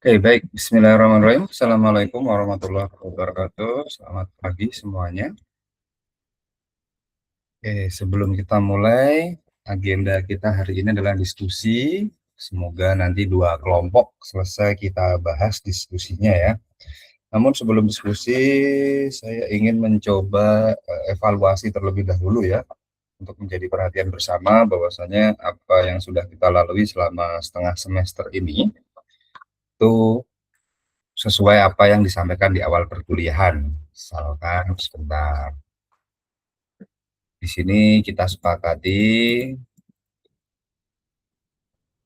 Baik. Bismillahirrahmanirrahim. Assalamualaikum warahmatullahi wabarakatuh. Selamat pagi semuanya. Sebelum kita mulai, agenda kita hari ini adalah diskusi. Semoga nanti 2 kelompok selesai kita bahas diskusinya ya. Namun sebelum diskusi, saya ingin mencoba evaluasi terlebih dahulu ya, untuk menjadi perhatian bersama bahwasanya apa yang sudah kita lalui selama setengah semester ini, itu sesuai apa yang disampaikan di awal perkuliahan. Misalkan sebentar, di sini kita sepakati,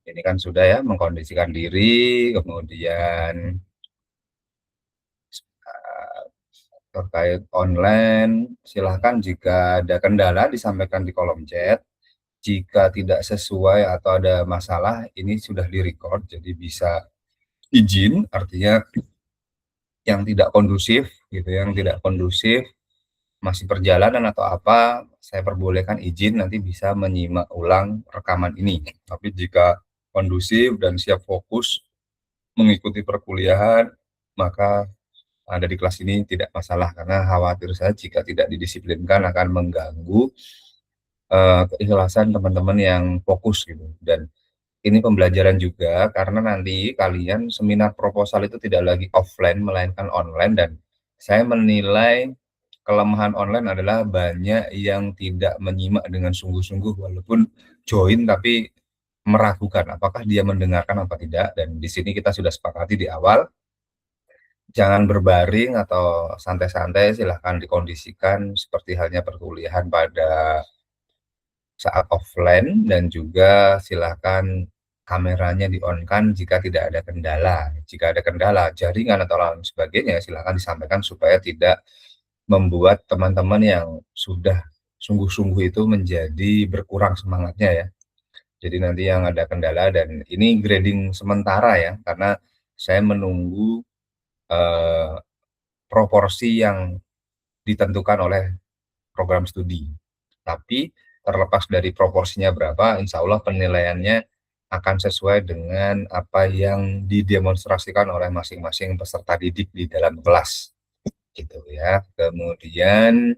ini kan sudah ya mengkondisikan diri, kemudian terkait online, silahkan jika ada kendala disampaikan di kolom chat. Jika tidak sesuai atau ada masalah, ini sudah direcord, jadi bisa izin, artinya yang tidak kondusif gitu, yang tidak kondusif masih perjalanan atau apa, saya perbolehkan izin nanti bisa menyimak ulang rekaman ini. Tapi jika kondusif dan siap fokus mengikuti perkuliahan, maka ada di kelas ini tidak masalah, karena khawatir saya jika tidak didisiplinkan akan mengganggu keikhlasan teman-teman yang fokus gitu. Dan ini pembelajaran juga karena nanti kalian seminar proposal itu tidak lagi offline melainkan online, dan saya menilai kelemahan online adalah banyak yang tidak menyimak dengan sungguh-sungguh walaupun join tapi meragukan apakah dia mendengarkan apa tidak. Dan di sini kita sudah sepakati di awal, jangan berbaring atau santai-santai, silahkan dikondisikan seperti halnya perkuliahan pada saat offline, dan juga silahkan kameranya di-on-kan jika tidak ada kendala. Jika ada kendala jaringan atau lain sebagainya, silahkan disampaikan supaya tidak membuat teman-teman yang sudah sungguh-sungguh itu menjadi berkurang semangatnya ya. Jadi nanti yang ada kendala, dan ini grading sementara ya, karena saya menunggu eh, proporsi yang ditentukan oleh program studi. Tapi terlepas dari proporsinya berapa, insya Allah penilaiannya akan sesuai dengan apa yang didemonstrasikan oleh masing-masing peserta didik di dalam kelas, gitu ya. Kemudian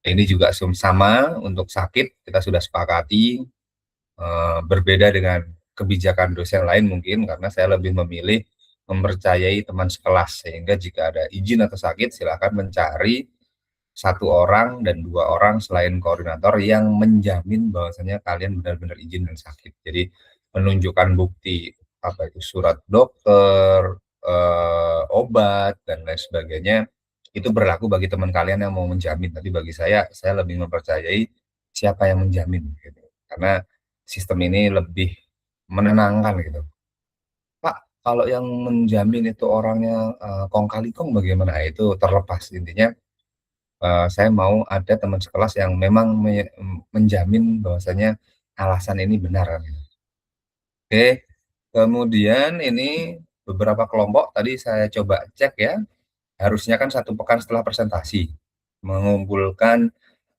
ini juga sama untuk sakit, kita sudah sepakati, berbeda dengan kebijakan dosen lain mungkin, karena saya lebih memilih mempercayai teman sekelas, sehingga jika ada izin atau sakit silakan mencari 1 orang dan 2 orang selain koordinator yang menjamin bahwasanya kalian benar-benar izin dan sakit. Jadi menunjukkan bukti apa itu surat dokter, obat dan lain sebagainya, itu berlaku bagi teman kalian yang mau menjamin. Tapi bagi saya lebih mempercayai siapa yang menjamin gitu. Karena sistem ini lebih menenangkan gitu. Pak, kalau yang menjamin itu orangnya kong kali kong bagaimana? Itu terlepas, intinya saya mau ada teman sekelas yang memang menjamin bahwasanya alasan ini benar kan. Oke, kemudian ini beberapa kelompok tadi saya coba cek ya, harusnya kan 1 pekan setelah presentasi, mengumpulkan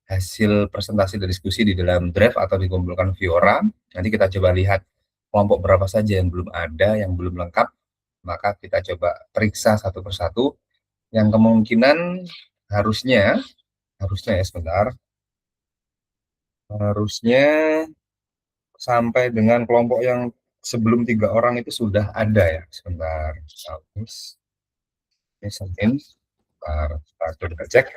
hasil presentasi dan diskusi di dalam draft atau dikumpulkan Fiora. Nanti kita coba lihat kelompok berapa saja yang belum ada, yang belum lengkap, maka kita coba periksa satu persatu, yang kemungkinan harusnya harusnya ya sebentar, harusnya sampai dengan kelompok yang sebelum 3 orang itu sudah ada ya. Sebentar, ini Senin, kita cek.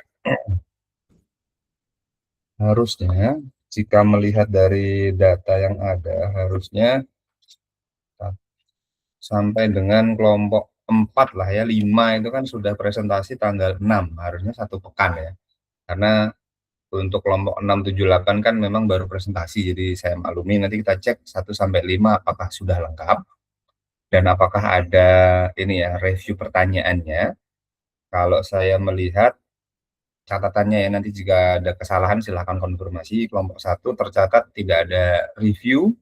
Harusnya jika melihat dari data yang ada, harusnya sampai dengan kelompok 4 lah ya, 5 itu kan sudah presentasi tanggal 6, harusnya 1 pekan ya. Karena untuk kelompok 6, 7, 8 kan memang baru presentasi, jadi saya maklumi, nanti kita cek 1 sampai 5 apakah sudah lengkap dan apakah ada ini ya, review pertanyaannya. Kalau saya melihat catatannya ya, nanti jika ada kesalahan silahkan konfirmasi. Kelompok 1 tercatat tidak ada review,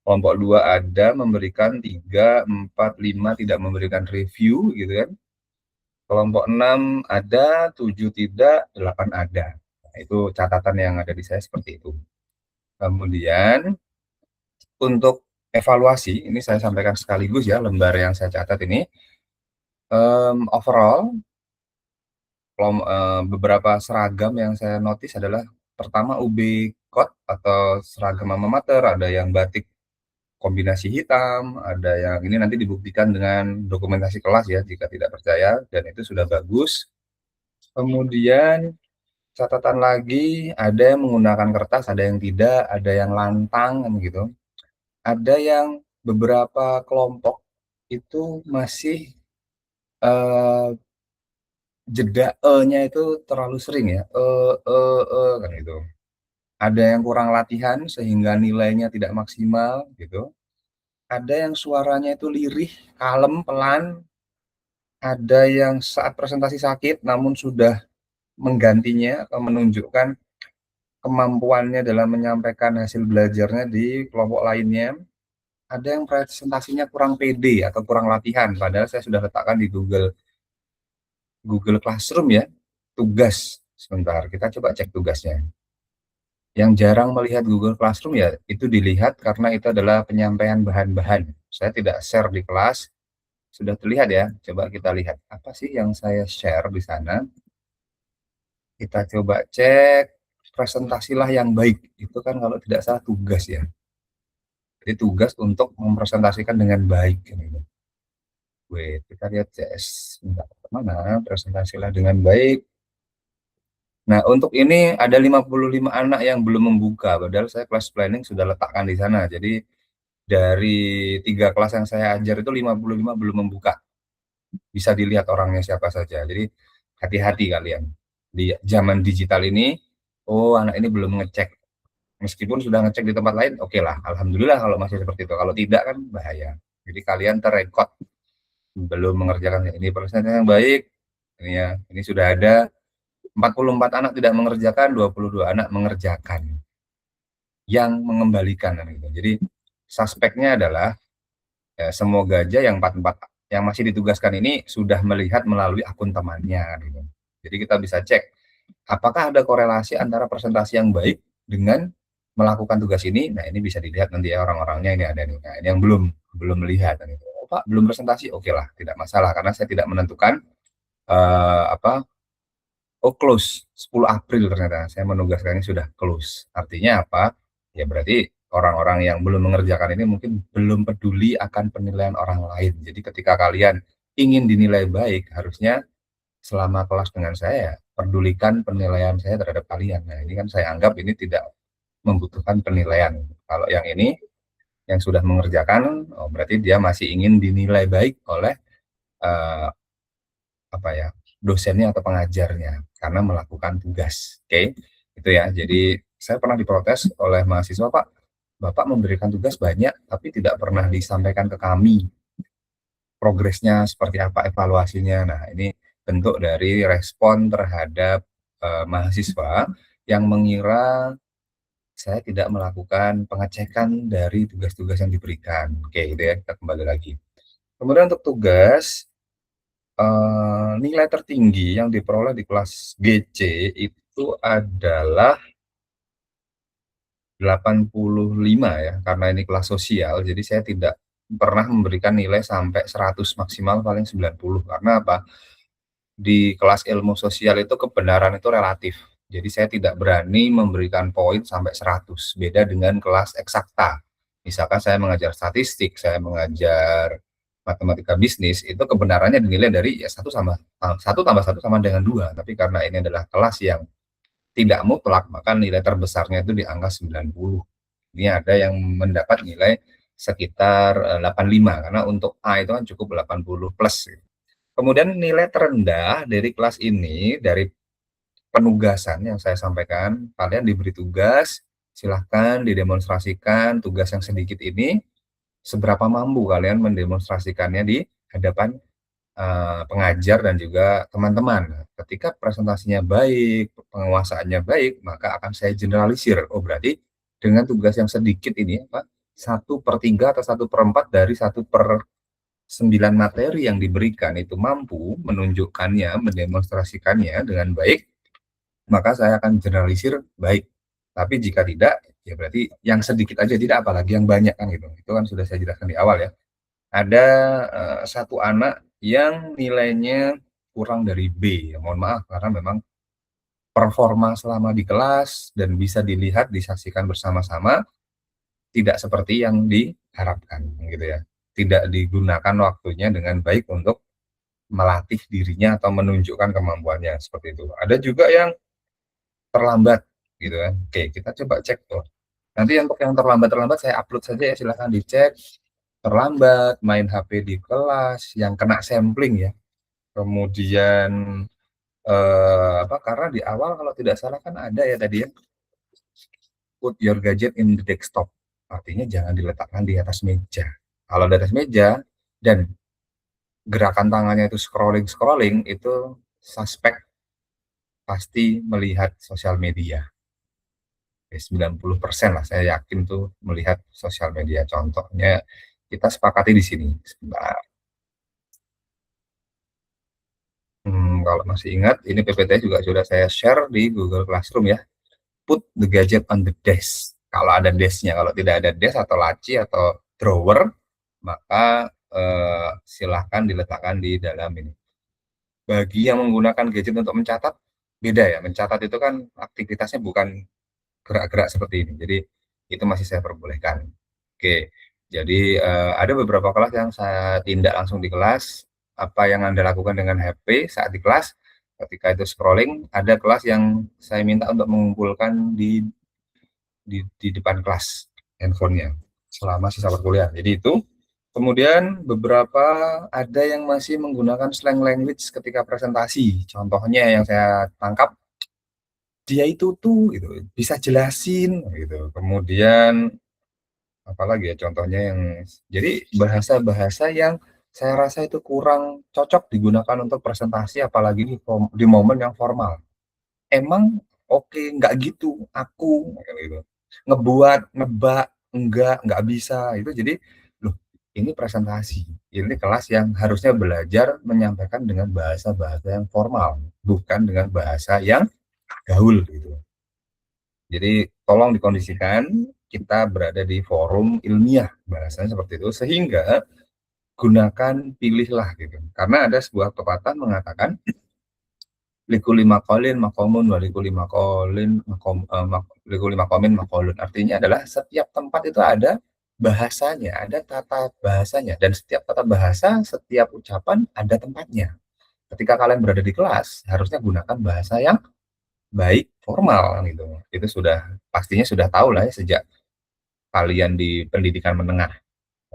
kelompok 2 ada memberikan, 3, 4, 5 tidak memberikan review gitu kan. Kelompok 6 ada, 7 tidak, 8 ada. Nah, itu catatan yang ada di saya seperti itu. Kemudian untuk evaluasi, ini saya sampaikan sekaligus ya lembar yang saya catat ini, overall beberapa seragam yang saya notice adalah pertama UB Code atau seragam alma mater, ada yang batik kombinasi hitam, ada yang ini nanti dibuktikan dengan dokumentasi kelas ya jika tidak percaya, dan itu sudah bagus. Kemudian catatan lagi, ada yang menggunakan kertas, ada yang tidak, ada yang lantang kan gitu. Ada yang beberapa kelompok itu masih jeda e-nya itu terlalu sering ya, kan gitu. Ada yang kurang latihan sehingga nilainya tidak maksimal gitu. Ada yang suaranya itu lirih, kalem, pelan. Ada yang saat presentasi sakit namun sudah menggantinya atau menunjukkan kemampuannya dalam menyampaikan hasil belajarnya di kelompok lainnya. Ada yang presentasinya kurang pede atau kurang latihan, padahal saya sudah letakkan di Google Classroom ya, tugas. Sebentar, kita coba cek tugasnya. Yang jarang melihat Google Classroom ya, itu dilihat karena itu adalah penyampaian bahan-bahan. Saya tidak share di kelas, sudah terlihat ya. Coba kita lihat, apa sih yang saya share di sana. Kita coba cek, presentasilah yang baik. Itu kan kalau tidak salah tugas ya. Jadi tugas untuk mempresentasikan dengan baik. Gitu. Wait, kita lihat CS. Bentar, mana presentasilah dengan baik. Nah, untuk ini ada 55 anak yang belum membuka, padahal saya class planning sudah letakkan di sana. Jadi dari 3 kelas yang saya ajar itu 55 belum membuka. Bisa dilihat orangnya siapa saja. Jadi hati-hati kalian. Di zaman digital ini, oh anak ini belum ngecek. Meskipun sudah ngecek di tempat lain, oke lah. Alhamdulillah kalau masih seperti itu. Kalau tidak kan bahaya. Jadi kalian terrekod belum mengerjakan ini persen yang baik. Ini ya, ini sudah ada 44 anak tidak mengerjakan, 22 anak mengerjakan. Yang mengembalikan gitu. Jadi suspeknya adalah ya, semoga aja yang 44 yang masih ditugaskan ini sudah melihat melalui akun temannya gitu. Jadi kita bisa cek apakah ada korelasi antara presentasi yang baik dengan melakukan tugas ini. Nah, ini bisa dilihat nanti ya orang-orangnya ini ada nih. Nah, ini yang belum melihat gitu. Oh, Pak, belum presentasi. Oke lah, tidak masalah karena saya tidak menentukan apa oh close 10 April ternyata saya menugaskannya sudah close. Artinya apa? Ya berarti orang-orang yang belum mengerjakan ini mungkin belum peduli akan penilaian orang lain. Jadi ketika kalian ingin dinilai baik, harusnya selama kelas dengan saya, pedulikan penilaian saya terhadap kalian. Nah, ini kan saya anggap ini tidak membutuhkan penilaian. Kalau yang ini yang sudah mengerjakan, oh berarti dia masih ingin dinilai baik oleh uh, apa ya, dosennya atau pengajarnya karena melakukan tugas. Oke, itu ya. Jadi saya pernah diprotes oleh mahasiswa, Pak, Bapak memberikan tugas banyak tapi tidak pernah disampaikan ke kami progresnya seperti apa, evaluasinya. Nah, ini bentuk dari respon terhadap mahasiswa yang mengira saya tidak melakukan pengecekan dari tugas-tugas yang diberikan. Oke, itu ya, kita kembali lagi. Kemudian untuk tugas, nilai tertinggi yang diperoleh di kelas GC itu adalah 85 ya, karena ini kelas sosial, jadi saya tidak pernah memberikan nilai sampai 100, maksimal paling 90. Karena apa? Di kelas ilmu sosial itu kebenaran itu relatif. Jadi saya tidak berani memberikan poin sampai 100, beda dengan kelas eksakta. Misalkan saya mengajar statistik, saya mengajar matematika bisnis, itu kebenarannya dinilai dari ya 1 tambah 1 sama dengan 2. Tapi karena ini adalah kelas yang tidak mutlak, maka nilai terbesarnya itu di angka 90. Ini ada yang mendapat nilai sekitar 85, karena untuk A itu kan cukup 80 plus. Kemudian nilai terendah dari kelas ini, dari penugasan yang saya sampaikan, kalian diberi tugas, silahkan didemonstrasikan tugas yang sedikit ini, seberapa mampu kalian mendemonstrasikannya di hadapan pengajar dan juga teman-teman. Ketika presentasinya baik, penguasaannya baik, maka akan saya generalisir. Oh berarti dengan tugas yang sedikit ini, apa 1/3 atau 1/4 dari 1/9 materi yang diberikan itu mampu menunjukkannya, mendemonstrasikannya dengan baik, maka saya akan generalisir baik. Tapi jika tidak, ya berarti yang sedikit aja tidak, apalagi yang banyak kan gitu. Itu kan sudah saya jelaskan di awal ya. Ada, 1 anak yang nilainya kurang dari B, ya mohon maaf karena memang performa selama di kelas dan bisa dilihat, disaksikan bersama-sama tidak seperti yang diharapkan gitu ya. Tidak digunakan waktunya dengan baik untuk melatih dirinya atau menunjukkan kemampuannya, seperti itu. Ada juga yang terlambat gitu kan. Oke, kita coba cek tuh. Nanti untuk yang terlambat-terlambat saya upload saja ya, silahkan dicek. Terlambat, main HP di kelas, yang kena sampling ya. Kemudian, karena di awal kalau tidak salah kan ada ya tadi ya, put your gadget in the desktop. Artinya jangan diletakkan di atas meja. Kalau di atas meja dan gerakan tangannya itu scrolling-scrolling, itu suspek pasti melihat sosial media. 90% lah saya yakin tuh melihat sosial media. Contohnya kita sepakati di sini, sebentar. Kalau masih ingat ini PPT juga sudah saya share di Google Classroom ya. Put the gadget on the desk. Kalau ada desk-nya, kalau tidak ada desk atau laci atau drawer, maka, silahkan diletakkan di dalam ini. Bagi yang menggunakan gadget untuk mencatat, beda ya, mencatat itu kan aktivitasnya bukan gerak-gerak seperti ini, jadi itu masih saya perbolehkan. Oke, jadi, ada beberapa kelas yang saya tindak langsung di kelas, apa yang Anda lakukan dengan HP saat di kelas, ketika itu scrolling, ada kelas yang saya minta untuk mengumpulkan di depan kelas handphonenya, selama sisa perkuliahan. Jadi itu, kemudian beberapa ada yang masih menggunakan slang language ketika presentasi. Contohnya yang saya tangkap, "Dia itu tuh," gitu, "bisa jelasin," gitu. Kemudian apalagi ya contohnya yang jadi bahasa-bahasa yang saya rasa itu kurang cocok digunakan untuk presentasi apalagi di momen yang formal. "Emang oke, nggak gitu, aku," kayak gitu. "Ngebuat, nebak, nggak bisa." Itu jadi, loh ini presentasi, ini kelas yang harusnya belajar menyampaikan dengan bahasa-bahasa yang formal, bukan dengan bahasa yang gaul gitu. Jadi tolong dikondisikan kita berada di forum ilmiah, bahasanya seperti itu, sehingga gunakan, pilihlah gitu. Karena ada sebuah pepatah mengatakan likulli maqalin maqamun wa likulli maqalin maqam likulli maqamin maqalun. Artinya adalah setiap tempat itu ada bahasanya, ada tata bahasanya dan setiap tata bahasa, setiap ucapan ada tempatnya. Ketika kalian berada di kelas, harusnya gunakan bahasa yang baik, formal gitu. Itu sudah pastinya sudah tahu lah ya sejak kalian di pendidikan menengah.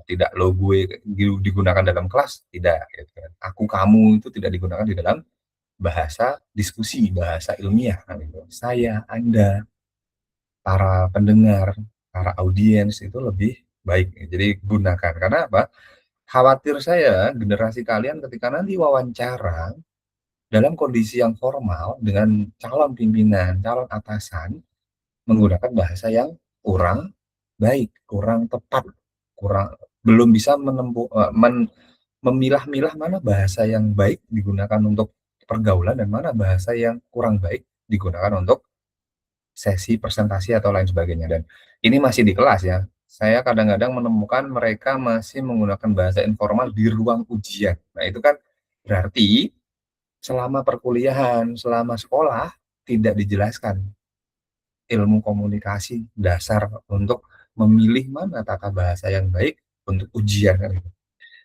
Tidak lo, gue digunakan dalam kelas, tidak gitu kan. Aku, kamu itu tidak digunakan di dalam bahasa diskusi, bahasa ilmiah kan gitu. Saya, Anda, para pendengar, para audiens itu lebih baik. Jadi gunakan. Karena apa? Khawatir saya generasi kalian ketika nanti wawancara dalam kondisi yang formal dengan calon pimpinan, calon atasan menggunakan bahasa yang kurang baik, kurang tepat, kurang belum bisa memilah-milah mana bahasa yang baik digunakan untuk pergaulan dan mana bahasa yang kurang baik digunakan untuk sesi presentasi atau lain sebagainya, dan ini masih di kelas ya. Saya kadang-kadang menemukan mereka masih menggunakan bahasa informal di ruang ujian. Nah, itu kan berarti selama perkuliahan, selama sekolah tidak dijelaskan ilmu komunikasi dasar untuk memilih mana tata bahasa yang baik untuk ujian kan gitu.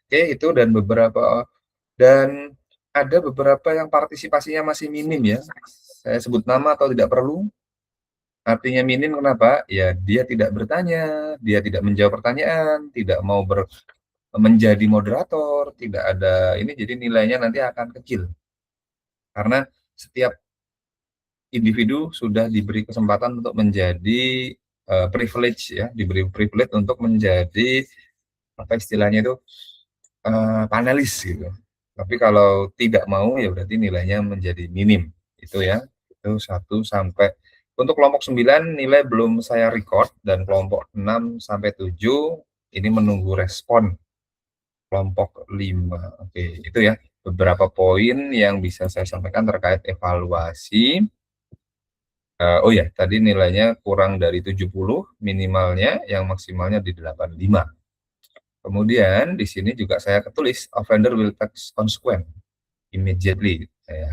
Oke, itu dan ada beberapa yang partisipasinya masih minim ya. Saya sebut nama atau tidak perlu, artinya minim kenapa? Ya dia tidak bertanya, dia tidak menjawab pertanyaan, tidak mau menjadi moderator, tidak ada ini, jadi nilainya nanti akan kecil. Karena setiap individu sudah diberi kesempatan untuk menjadi, privilege ya, diberi privilege untuk menjadi, apa istilahnya itu, panelis gitu. Tapi kalau tidak mau ya berarti nilainya menjadi minim, itu ya. Itu 1 sampai untuk kelompok 9 nilai belum saya record dan kelompok 6 sampai 7 ini menunggu respon kelompok 5. Oke, itu ya beberapa poin yang bisa saya sampaikan terkait evaluasi Oh ya, tadi nilainya kurang dari 70 minimalnya, yang maksimalnya di 85. Kemudian di sini juga saya ketulis offender will take consequence immediately.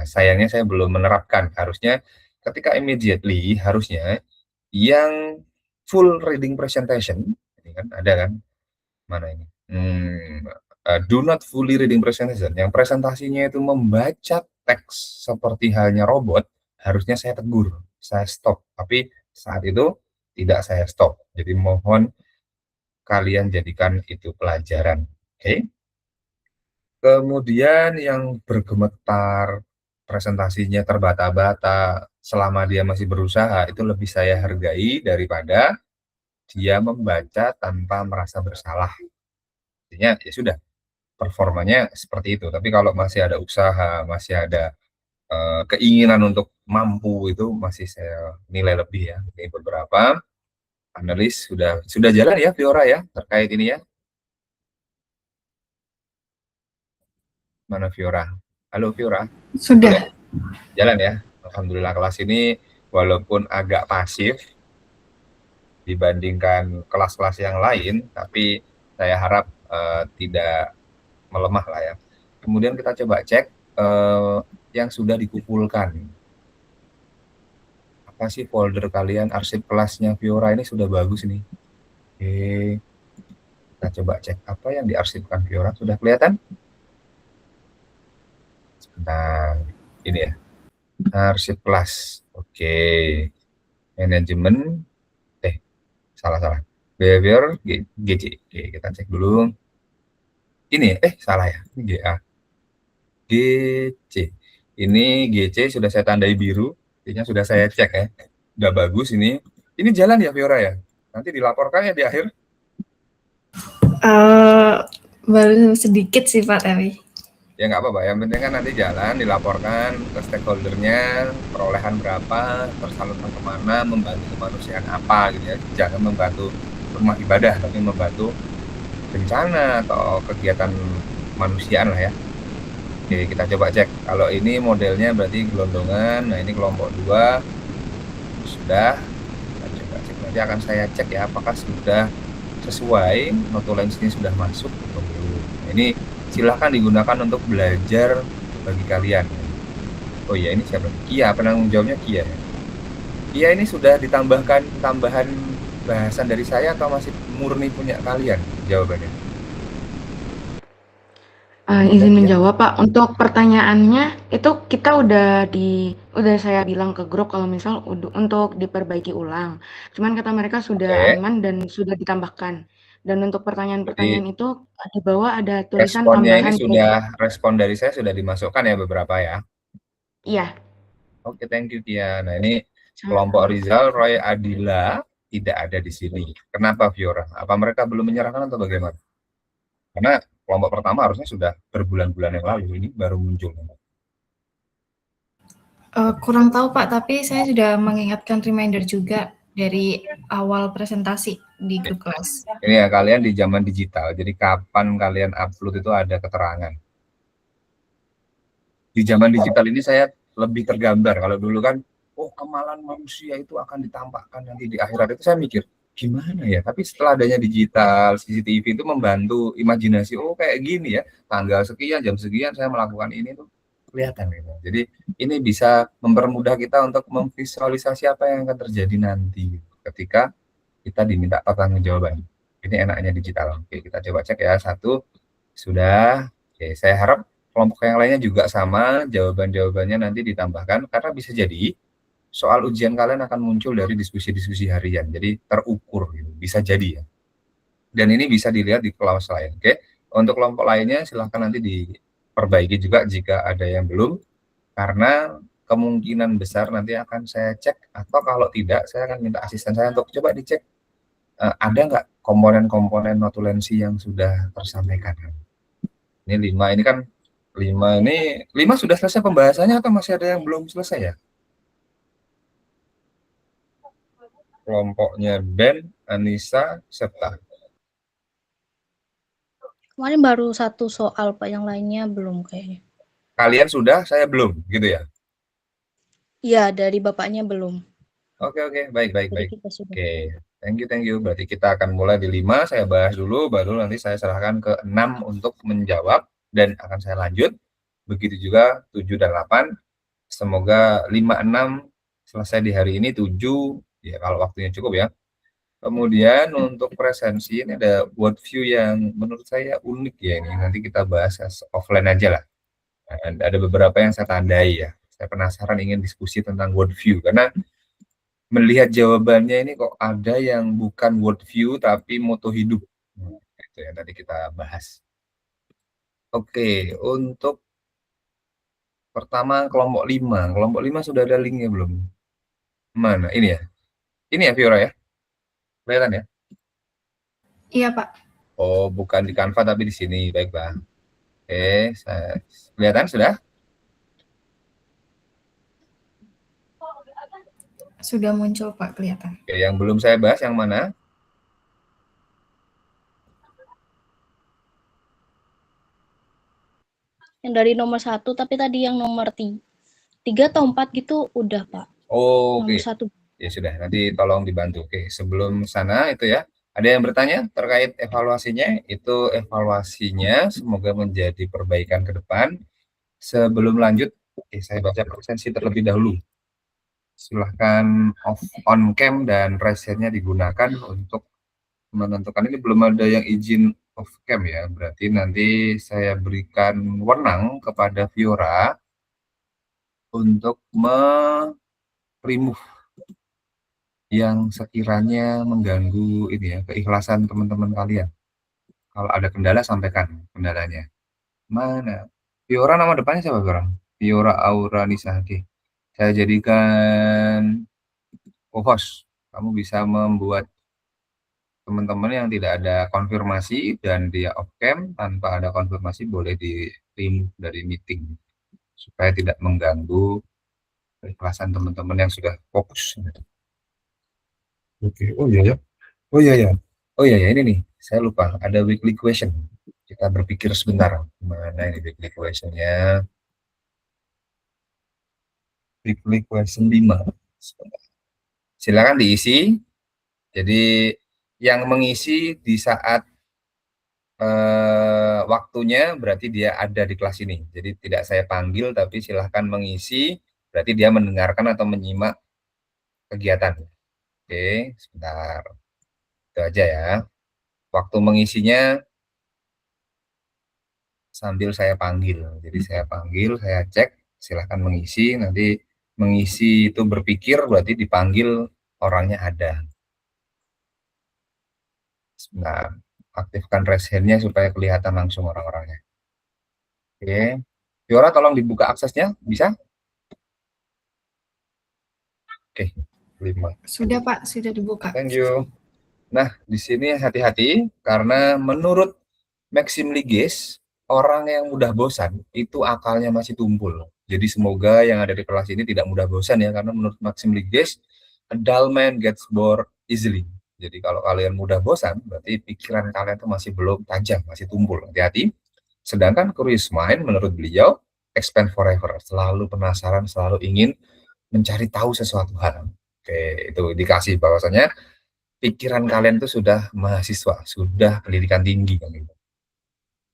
Sayangnya saya belum menerapkan. Harusnya ketika immediately, harusnya yang full reading presentation, ini kan ada kan, mana ini? Do not fully reading presentation. Yang presentasinya itu membaca teks seperti halnya robot, harusnya saya tegur, saya stop. Tapi saat itu tidak saya stop. Jadi mohon kalian jadikan itu pelajaran. Oke. Kemudian yang bergemetar, presentasinya terbata-bata, selama dia masih berusaha, itu lebih saya hargai daripada dia membaca tanpa merasa bersalah. Artinya ya sudah, performanya seperti itu. Tapi kalau masih ada usaha, masih ada keinginan untuk mampu, itu masih saya nilai lebih ya. Ini beberapa analis sudah jalan ya Fiora ya terkait ini ya. Mana Fiora? Halo Fiora. Betul ya? Sudah. Jalan ya. Alhamdulillah kelas ini walaupun agak pasif dibandingkan kelas-kelas yang lain, tapi saya harap tidak melemah lah ya. Kemudian kita coba cek yang sudah dikumpulkan. Apa sih folder kalian, arsip kelasnya Fiora ini sudah bagus nih. Oke, kita coba cek apa yang diarsipkan Fiora. Sudah kelihatan? Sebentar, ini ya, arsip kelas. Oke, manajemen, salah. Behavior, GC. Oke, kita cek dulu. Ini, salah ya, ini GA. GC. Ini GC sudah saya tandai biru, artinya sudah saya cek ya. Udah bagus ini. Ini jalan ya Fiora ya? Nanti dilaporkan ya di akhir? Baru sedikit sih Pak tapi. Ya nggak apa-apa, yang penting kan nanti jalan, dilaporkan ke stakeholdernya, perolehan berapa, tersalurkan kemana, membantu kemanusiaan apa gitu ya. Jangan membantu rumah ibadah, tapi membantu bencana atau kegiatan kemanusiaan lah ya. Oke, kita coba cek. Kalau ini modelnya berarti gelondongan, nah ini kelompok 2, sudah. Kita coba cek, nanti akan saya cek ya, apakah sudah sesuai, notulensinya sudah masuk atau belum. Nah, ini silahkan digunakan untuk belajar bagi kalian. Oh iya, ini siapa? Kia, penanggung jawabnya Kia ya. Kia ini sudah ditambahkan tambahan bahasan dari saya atau masih murni punya kalian jawabannya? Ada Izin Kia? menjawab Pak, untuk pertanyaannya itu kita udah saya bilang ke grup kalau misal untuk diperbaiki ulang. Cuman kata mereka sudah Oke, aman dan sudah ditambahkan. Dan untuk jadi pertanyaan-pertanyaan itu di bawah ada tulisan tambahan respon dari saya sudah dimasukkan ya beberapa ya. iya, Oke, thank you Kia. Nah, ini kelompok sama-sama. Rizal, Roy, Adila tidak ada di sini. Kenapa Fiora? Apa mereka belum menyerahkan atau bagaimana? Karena kelompok pertama harusnya sudah berbulan-bulan yang lalu, ini baru muncul. Kurang tahu Pak, tapi saya sudah mengingatkan reminder juga dari awal presentasi di grup kelas. Ini ya, kalian di zaman digital, jadi kapan kalian upload itu ada keterangan. Di zaman digital ini saya lebih tergambar. Kalau dulu kan, oh kemalan manusia itu akan ditampakkan nanti di akhirat. Itu saya mikir, gimana ya? Tapi setelah adanya digital, CCTV itu membantu imajinasi, oh kayak gini ya, tanggal sekian, jam sekian saya melakukan ini tuh kelihatan gitu. Jadi ini bisa mempermudah kita untuk memvisualisasi apa yang akan terjadi nanti ketika kita diminta pertanggungjawaban. Ini enaknya digital. Oke, kita coba cek ya. Satu, sudah. Oke, saya harap kelompok yang lainnya juga sama, jawaban-jawabannya nanti ditambahkan, karena bisa jadi soal ujian kalian akan muncul dari diskusi-diskusi harian, jadi terukur gitu, bisa jadi ya. Dan ini bisa dilihat di kelas lain. Oke, untuk kelompok lainnya silahkan nanti diperbaiki juga jika ada yang belum, karena kemungkinan besar nanti akan saya cek, atau kalau tidak saya akan minta asisten saya untuk coba dicek ada nggak komponen-komponen notulensi yang sudah tersampaikan. Ini 5, ini kan 5 sudah selesai pembahasannya atau masih ada yang belum selesai ya? Kelompoknya Ben, Anissa, Septa. Kemarin baru satu soal Pak, yang lainnya belum kayaknya. Kalian sudah, saya belum, gitu ya? Iya, dari Bapaknya belum. Oke, baik. Jadi kita sudah. Oke, thank you. Berarti kita akan mulai di 5, saya bahas dulu, baru nanti saya serahkan ke 6 untuk menjawab, dan akan saya lanjut. Begitu juga 7 dan 8. Semoga 5, 6 selesai di hari ini, 7, ya kalau waktunya cukup ya. Kemudian untuk presensi, ini ada word view yang menurut saya unik ya ini. Nanti kita bahas offline aja lah. Dan ada beberapa yang saya tandai ya. Saya penasaran ingin diskusi tentang word view, karena melihat jawabannya ini kok ada yang bukan word view tapi moto hidup. Itu yang tadi kita bahas. Oke, untuk pertama kelompok 5. Kelompok 5 sudah ada linknya belum? Mana? Ini ya? Ini ya Fiora ya? Kelihatan ya? Iya, Pak. Oh, bukan di Canva tapi di sini. Baiklah. Oke, saya kelihatan sudah? Sudah muncul, Pak, kelihatan. Oke, yang belum saya bahas yang mana? Yang dari nomor 1, tapi tadi yang nomor 3 atau 4 gitu udah, Pak. Oh, Nomor oke. 1. Ya sudah, nanti tolong dibantu. Oke, sebelum sana itu ya, ada yang bertanya terkait evaluasinya? Itu evaluasinya semoga menjadi perbaikan ke depan. Sebelum lanjut, oke, saya baca presensi terlebih dahulu. Silahkan on cam dan resetnya digunakan untuk menentukan. Ini belum ada yang izin off cam ya, berarti nanti saya berikan wewenang kepada Fiora untuk remove yang sekiranya mengganggu ini ya, keikhlasan teman-teman kalian. Kalau ada kendala sampaikan kendalanya. Mana? Fiora nama depannya siapa Fiora? Fiora Aura Nisa. Oke. Saya jadikan co-host. Kamu bisa membuat teman-teman yang tidak ada konfirmasi dan dia off cam tanpa ada konfirmasi boleh di remove dari meeting supaya tidak mengganggu keikhlasan teman-teman yang sudah fokus. Oke, oh iya ya. Oh iya ya, ini nih, saya lupa, ada weekly question. Kita berpikir sebentar, mana ini weekly questionnya? Weekly question 5. Silakan diisi. Jadi yang mengisi di saat waktunya berarti dia ada di kelas ini. Jadi tidak saya panggil, tapi silahkan mengisi, berarti dia mendengarkan atau menyimak kegiatan. Oke, sebentar. Itu aja ya. Waktu mengisinya sambil saya panggil. Jadi saya panggil, saya cek, silahkan mengisi. Nanti mengisi itu berpikir, berarti dipanggil orangnya ada. Sebentar, aktifkan raise hand-nya supaya kelihatan langsung orang-orangnya. Oke, Fiora tolong dibuka aksesnya, bisa? Oke, 5. Sudah, Pak, sudah dibuka. Thank you. Nah, di sini hati-hati karena menurut Maxim Liges, orang yang mudah bosan itu akalnya masih tumpul. Jadi semoga yang ada di kelas ini tidak mudah bosan ya, karena menurut Maxim Liges, a dull man gets bored easily. Jadi kalau kalian mudah bosan, berarti pikiran kalian itu masih belum tajam, masih tumpul. Hati-hati. Sedangkan curious mind menurut beliau expand forever, selalu penasaran, selalu ingin mencari tahu sesuatu hal. Oke, itu dikasih bahwasanya pikiran kalian itu sudah mahasiswa, sudah pendidikan tinggi kan gitu.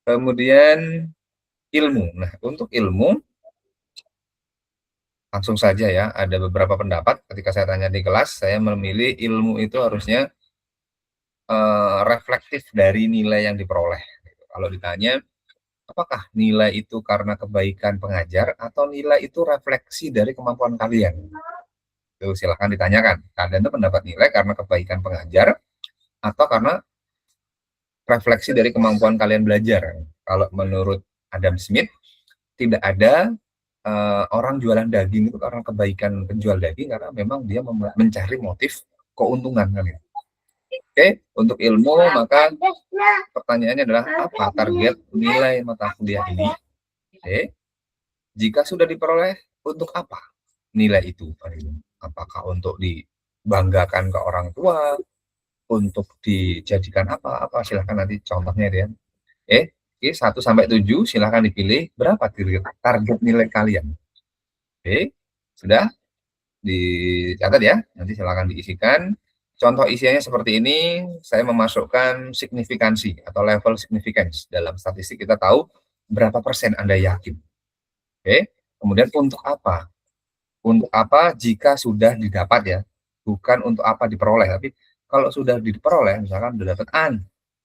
Kemudian ilmu. Nah, untuk ilmu langsung saja ya, ada beberapa pendapat ketika saya tanya di kelas, saya memilih ilmu itu harusnya reflektif dari nilai yang diperoleh. Kalau ditanya apakah nilai itu karena kebaikan pengajar atau nilai itu refleksi dari kemampuan kalian? Itu silahkan ditanyakan. Kalian itu pendapat nilai karena kebaikan pengajar atau karena refleksi dari kemampuan kalian belajar. Kalau menurut Adam Smith, tidak ada orang jualan daging itu karena kebaikan penjual daging, karena memang dia mencari motif keuntungan kan ya. Oke, untuk ilmu maka pertanyaannya adalah apa target nilai mata kuliah ini? Oke, jika sudah diperoleh, untuk apa nilai itu? Apakah untuk dibanggakan ke orang tua, untuk dijadikan apa silahkan nanti contohnya ya. Oke, 1 sampai 7 silahkan dipilih berapa target nilai kalian. Oke, sudah? dicatat ya, nanti silakan diisikan. Contoh isiannya seperti ini, saya memasukkan signifikansi atau level significance. Dalam statistik kita tahu berapa persen Anda yakin. Oke, kemudian untuk apa? Untuk apa jika sudah didapat ya, bukan untuk apa diperoleh, tapi kalau sudah diperoleh, misalkan udah dapat A,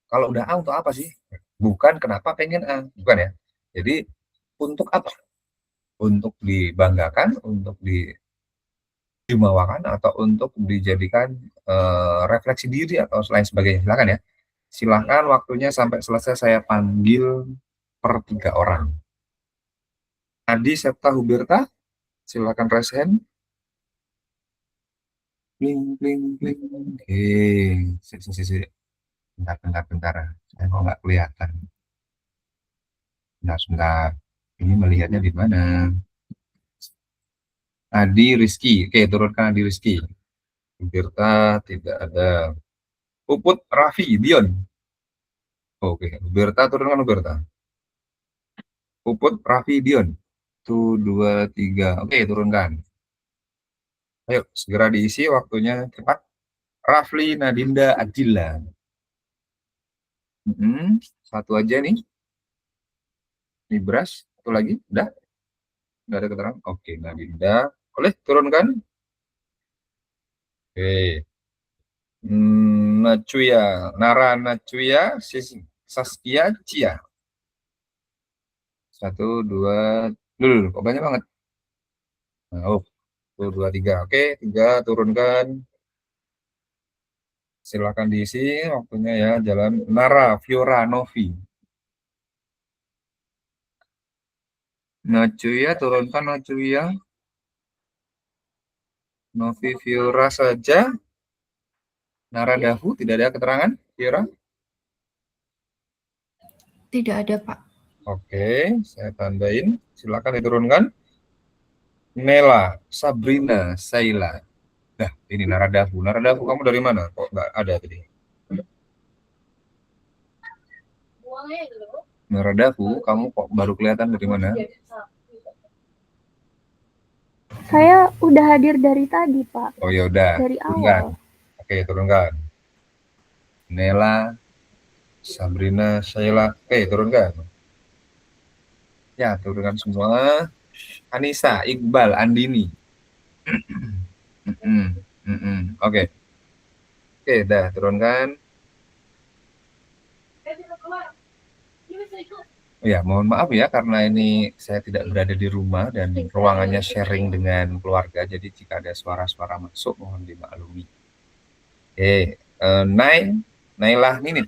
kalau udah A untuk apa sih? Bukan kenapa pengen A, bukan ya. Jadi untuk apa? Untuk dibanggakan, untuk dijumawakan, atau untuk dijadikan refleksi diri atau lain sebagainya. Silakan ya. Silakan waktunya sampai selesai saya panggil per 3 orang. Adi Septa Huberta, silakan raise hand. Bling, bling, bling. Oke, bentar. Saya kok nggak kelihatan. Sebentar. Ini melihatnya di mana? Adi Rizky. Oke, turunkan Adi Rizky. Huberta tidak ada. Puput Raffi Dion. Oke, Huberta turunkan Huberta. Puput Raffi Dion. 1, 2, 3. Oke, turunkan. Ayo, segera diisi waktunya cepat. Rafli Nadinda Adila. Satu aja nih. Nibras, satu lagi. Udah? Nggak ada keterangan? Oke, Nadinda. Boleh turunkan? Oke. Nacuya. Nara Nacuya. Saskia Cia. 1, 2. Dulu, kok banyak banget? Oh, 1, 2, 3. Oke, 3 turunkan. Silakan diisi waktunya ya. Jalan Nara Fiora Novi. Nacuya, turunkan Nacuya. Novi Fiora saja. Nara Dahu, tidak ada keterangan, Fiora? Tidak ada, Pak. Oke, saya tandain. Silakan diturunkan. Nela, Sabrina, Saila. Nah, ini Nara Dahu. Nara Dahu, kamu dari mana? Kok nggak ada tadi? Nara Dahu, kamu kok baru kelihatan dari mana? Saya udah hadir dari tadi, Pak. Oh ya udah. Dari Turunkan. awal. Oke, turunkan. Nela, Sabrina, Saila. Oke, turunkan. Ya, turunkan semua. Anissa, Iqbal, Andini. Oke. Oke, dah turunkan. Ya, mohon maaf ya karena ini saya tidak berada di rumah dan ruangannya sharing dengan keluarga. Jadi jika ada suara-suara masuk mohon dimaklumi. Oke, Nailah Ninit.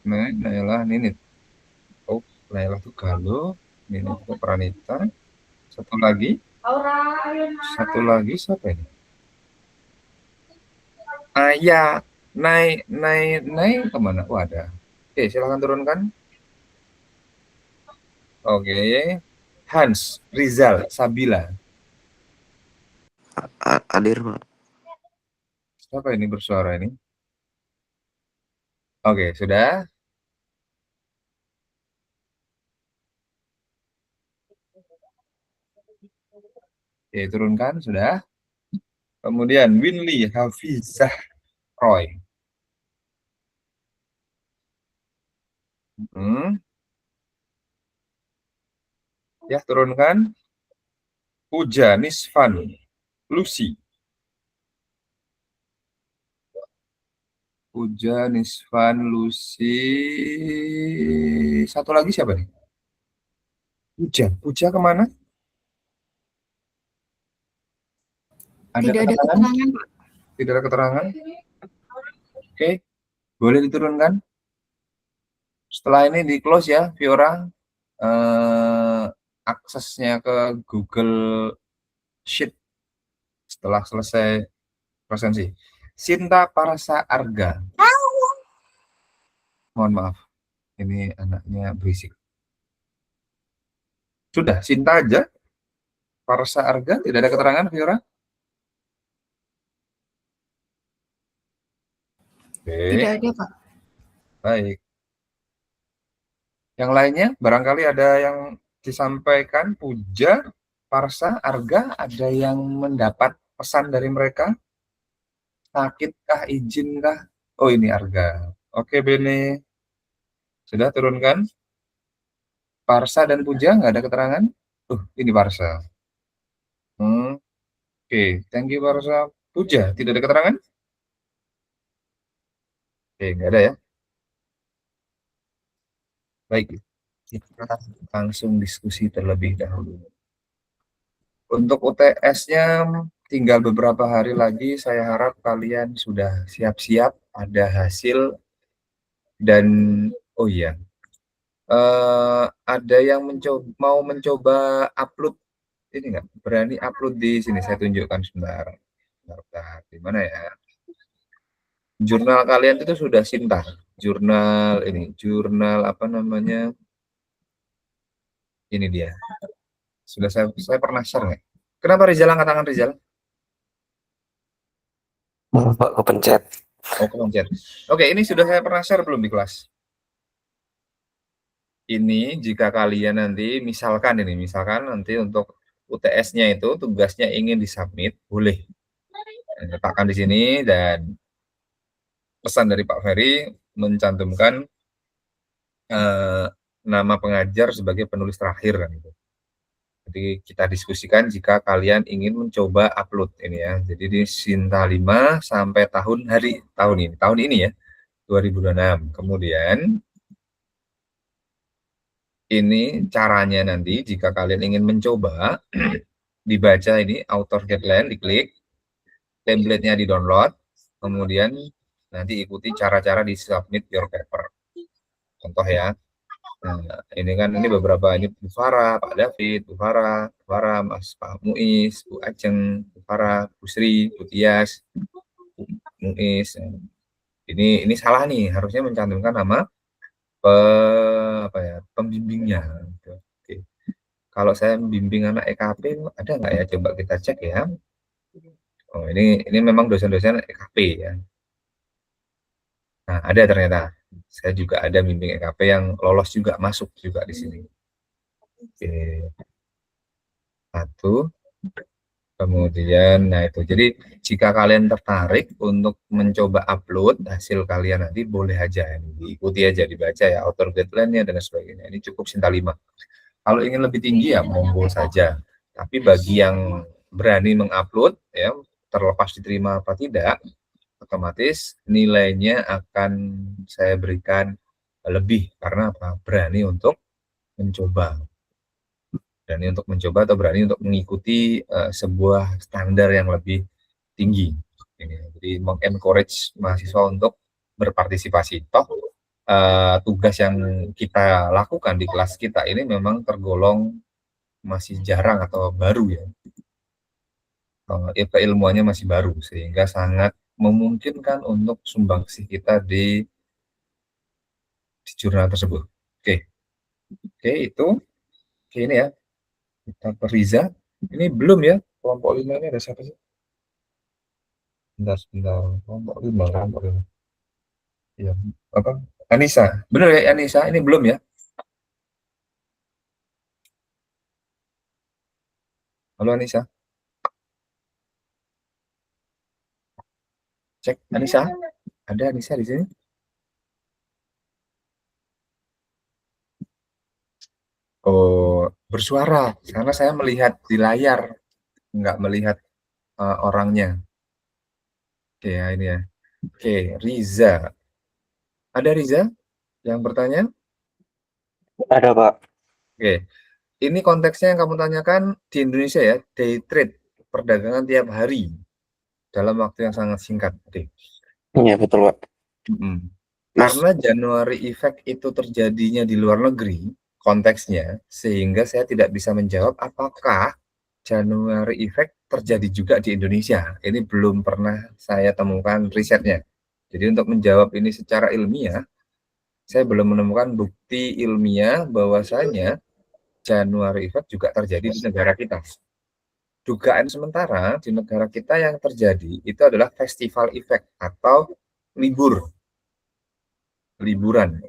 Nailah Ninit. Oh, Nailah itu Galuh, Ninit itu Pranita. Satu lagi siapa ini? Ya, naik kemana? Oh ada. Oke, silahkan turunkan. Oke, Hans, Rizal, Sabila. Hadir, Pak. Siapa ini bersuara ini? Oke, sudah. Oke, turunkan, sudah. Kemudian Winly Hafizah Roy. Ya, turunkan. Puja Nisvan Lucy. Puja Nisvan Lucy. Satu lagi siapa nih? Puja kemana? Tidak ada keterangan, Pak. Tidak ada keterangan. Oke, boleh diturunkan. Setelah ini di close ya, Fiora. Aksesnya ke Google Sheet setelah selesai presensi. Sinta Parasa Arga. Mohon maaf, ini anaknya berisik. Sudah, Sinta aja. Parasa Arga, tidak ada keterangan, Fiora? Oke. Tidak ada, Pak. Baik. Yang lainnya, barangkali ada yang disampaikan, Puja, Parsa, Arga, ada yang mendapat pesan dari mereka? Sakitkah, izinkah? Oh, ini Arga. Oke, Bene. Sudah turunkan? Parsa dan Puja, nggak ada keterangan? Ini Parsa. Oke, thank you Parsa. Puja, tidak ada keterangan? Oke, nggak ada ya. Baik, kita langsung diskusi terlebih dahulu. Untuk UTS-nya tinggal beberapa hari lagi, saya harap kalian sudah siap-siap, ada hasil, dan oh iya, ada yang mau mencoba upload ini nggak? Berani upload di sini, saya tunjukkan sebentar. Bentar, di mana ya? Jurnal kalian itu sudah Sinta. Jurnal apa namanya? Ini dia. Sudah saya pernah share nggak? Kenapa Rizal angkat tangan Rizal? Pak, kepencet. Oh, kepencet. Oke, ini sudah saya pernah share belum di kelas? Ini jika kalian nanti misalkan nanti untuk UTS-nya itu tugasnya ingin disubmit, boleh letakkan di sini, dan pesan dari Pak Ferry mencantumkan nama pengajar sebagai penulis terakhir kan gitu. Jadi kita diskusikan jika kalian ingin mencoba upload ini ya. Jadi di Sinta 5 sampai tahun ini ya, 2026. Kemudian ini caranya nanti jika kalian ingin mencoba, dibaca ini author guideline, diklik, template-nya di-download, kemudian nanti ikuti cara-cara di submit your paper. Contoh ya. Nah, ini beberapa, ini Bu Farah, Pak David, Bu Farah, Mas Pak Muiz, Bu Ajeng, Bu Farah, Bu Sri, Bu Tias, Bu Muiz. Ini salah nih, harusnya mencantumkan nama pembimbingnya. Oke. Kalau saya membimbing anak EKP, ada nggak ya? Coba kita cek ya. Oh, ini memang dosen-dosen EKP ya. Nah, ada ternyata. Saya juga ada bimbing EKP yang lolos juga, masuk juga di sini. Oke. Satu. Kemudian, nah itu. Jadi, jika kalian tertarik untuk mencoba upload hasil kalian nanti, boleh aja. Diikuti aja, dibaca ya, author guideline-nya dan sebagainya. Ini cukup Sinta 5. Kalau ingin lebih tinggi ya, monggo saja. Tapi bagi yang berani mengupload, ya, terlepas diterima apa tidak, otomatis nilainya akan saya berikan lebih, karena apa? Berani untuk mencoba. Berani untuk mencoba atau berani untuk mengikuti sebuah standar yang lebih tinggi. Jadi mengencourage mahasiswa untuk berpartisipasi. Toh tugas yang kita lakukan di kelas kita ini memang tergolong masih jarang atau baru ya. Keilmuannya masih baru, sehingga sangat memungkinkan untuk sumbangsih kita di jurnal tersebut. Oke, itu. Oke, ini ya. Kita ke Riza. Ini belum ya, kelompok 5 ini ada siapa sih? Sebentar. Kelompok 5. Ya, apa? Anissa. Benar ya, Anissa? Ini belum ya? Halo Anissa. Cek Anissa. Ada Anissa di sini? Oh, bersuara. Karena saya melihat di layar, nggak melihat orangnya. Oke, ya ini ya. Oke, Riza. Ada Riza yang bertanya? Ada, Pak. Oke, ini konteksnya yang kamu tanyakan di Indonesia ya, day trade, perdagangan tiap hari dalam waktu yang sangat singkat. Oke. Iya, betul, Pak. Karena January effect itu terjadinya di luar negeri, konteksnya, sehingga saya tidak bisa menjawab apakah January effect terjadi juga di Indonesia. Ini belum pernah saya temukan risetnya. Jadi untuk menjawab ini secara ilmiah, saya belum menemukan bukti ilmiah bahwasanya January effect juga terjadi di negara kita. Dugaan sementara di negara kita yang terjadi itu adalah festival effect atau liburan,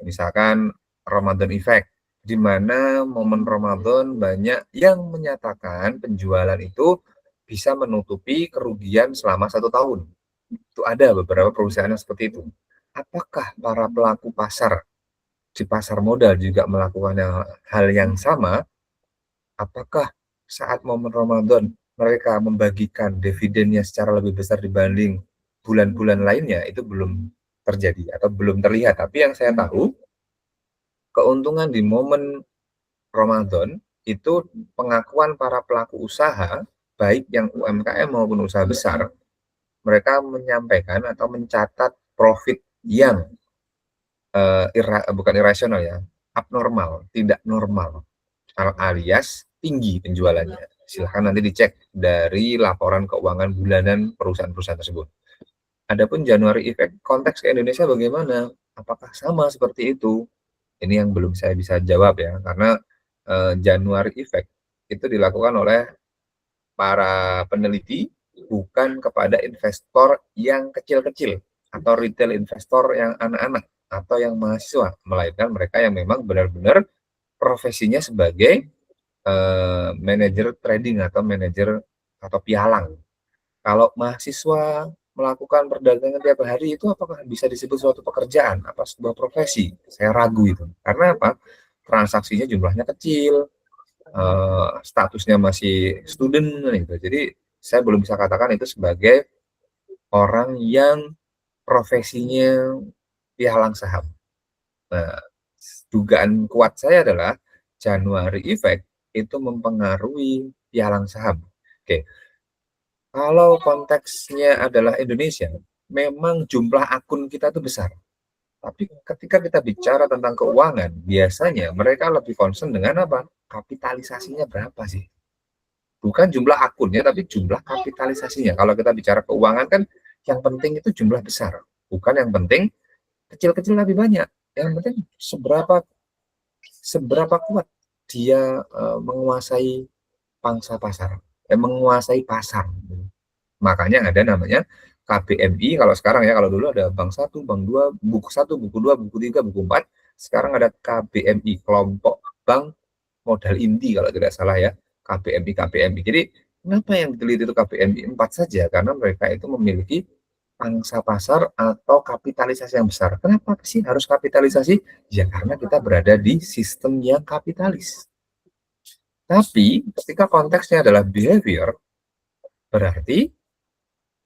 misalkan Ramadan effect di mana momen Ramadan banyak yang menyatakan penjualan itu bisa menutupi kerugian selama 1 tahun. Itu ada beberapa perusahaan yang seperti itu. Apakah para pelaku pasar di pasar modal juga melakukan hal yang sama? Apakah saat momen Ramadan mereka membagikan dividennya secara lebih besar dibanding bulan-bulan lainnya? Itu belum terjadi atau belum terlihat. Tapi yang saya tahu, keuntungan di momen Ramadan itu pengakuan para pelaku usaha, baik yang UMKM maupun usaha besar, mereka menyampaikan atau mencatat profit yang bukan irasional ya, abnormal, tidak normal, alias tinggi penjualannya. Silahkan nanti dicek dari laporan keuangan bulanan perusahaan-perusahaan tersebut. Adapun January Effect konteks ke Indonesia bagaimana? Apakah sama seperti itu? Ini yang belum saya bisa jawab ya, karena January Effect itu dilakukan oleh para peneliti, bukan kepada investor yang kecil-kecil atau retail investor yang anak-anak atau yang mahasiswa, melainkan mereka yang memang benar-benar profesinya sebagai manajer trading atau manajer atau pialang. Kalau mahasiswa melakukan perdagangan tiap hari itu apakah bisa disebut suatu pekerjaan, apa sebuah profesi? Saya ragu itu. Karena apa? Transaksinya jumlahnya kecil, statusnya masih student gitu. Jadi saya belum bisa katakan itu sebagai orang yang profesinya pialang saham. Nah, dugaan kuat saya adalah January Effect itu mempengaruhi pialang saham. Oke, kalau konteksnya adalah Indonesia, memang jumlah akun kita itu besar. Tapi ketika kita bicara tentang keuangan, biasanya mereka lebih concern dengan apa? Kapitalisasinya berapa sih? Bukan jumlah akunnya, tapi jumlah kapitalisasinya. Kalau kita bicara keuangan kan, yang penting itu jumlah besar. Bukan yang penting kecil-kecil lebih banyak. Yang penting seberapa kuat dia menguasai pangsa pasar, menguasai pasar. Makanya ada namanya KBMI kalau sekarang ya, kalau dulu ada Bank 1, Bank 2, buku 1, buku 2, buku 3, buku 4. Sekarang ada KBMI, kelompok bank modal inti kalau tidak salah ya, KBMI. Jadi kenapa yang diteliti itu KBMI 4 saja? Karena mereka itu memiliki pangsa pasar atau kapitalisasi yang besar. Kenapa sih harus kapitalisasi? Ya karena kita berada di sistem yang kapitalis. Tapi ketika konteksnya adalah behavior, berarti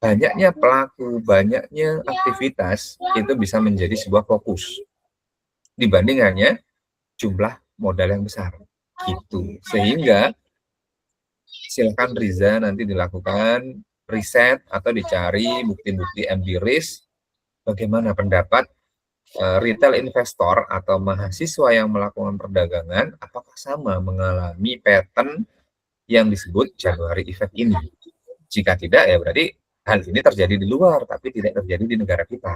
banyaknya pelaku, banyaknya aktivitas itu bisa menjadi sebuah fokus dibandingannya jumlah modal yang besar gitu. Sehingga silakan Riza nanti dilakukan riset atau dicari bukti-bukti empiris bagaimana pendapat retail investor atau mahasiswa yang melakukan perdagangan, apakah sama mengalami pattern yang disebut January Effect ini. Jika tidak, ya berarti hal ini terjadi di luar, tapi tidak terjadi di negara kita.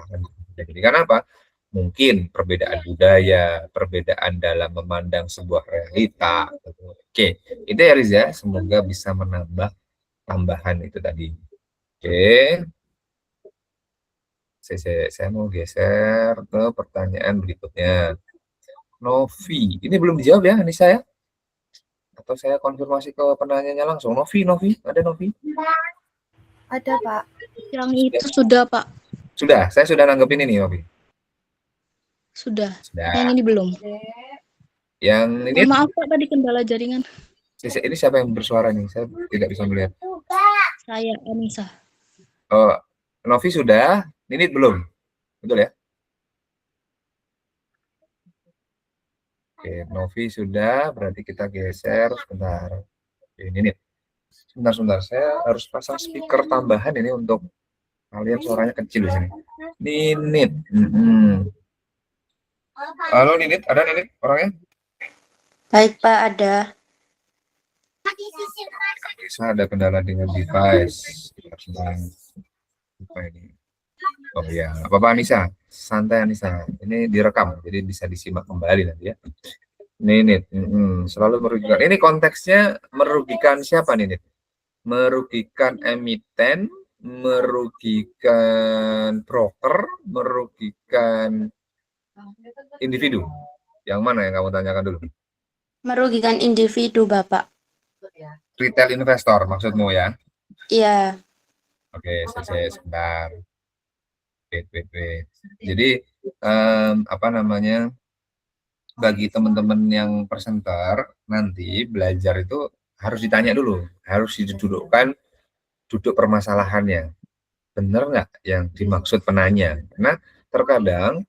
Jadi kenapa? Mungkin perbedaan budaya, perbedaan dalam memandang sebuah realita. Oke, itu ya Riza. Semoga bisa menambah tambahan itu tadi. Oke. Saya mau geser ke pertanyaan berikutnya. Novi, ini belum dijawab ya, Anissa ya? Atau saya konfirmasi ke penanyanya langsung. Novi, ada Novi? Ada, Pak. Yang itu sudah, Pak. Sudah, saya sudah nanggepin ini, Novi. Sudah. Sudah. Yang ini belum. Yang ini? Maaf, Pak, tadi kendala jaringan. Ini siapa yang bersuara nih? Saya tidak bisa melihat. Saya, Anissa. Oh, Novi sudah, Ninit belum? Betul ya? Oke, Novi sudah, berarti kita geser sebentar. Oke, Ninit. Sebentar, saya harus pasang speaker tambahan ini untuk kalian suaranya kecil di sini. Ninit. Halo Ninit, ada Ninit orangnya? Baik Pak, ada. Bisa ada kendala dengan device. Apa ini? Oh ya, apa Anissa? Santai Anissa. Ini direkam, jadi bisa disimak kembali nanti ya. Ninit, selalu merugikan. Ini konteksnya merugikan siapa Ninit? Merugikan emiten, merugikan broker, merugikan individu. Yang mana yang kamu tanyakan dulu? Merugikan individu, Bapak. Retail investor maksudmu ya? Iya, Oke, sebentar. Wait. Jadi apa namanya? Bagi teman-teman yang presenter nanti belajar itu harus ditanya dulu, harus didudukkan duduk permasalahannya. Benar nggak yang dimaksud penanya? Karena terkadang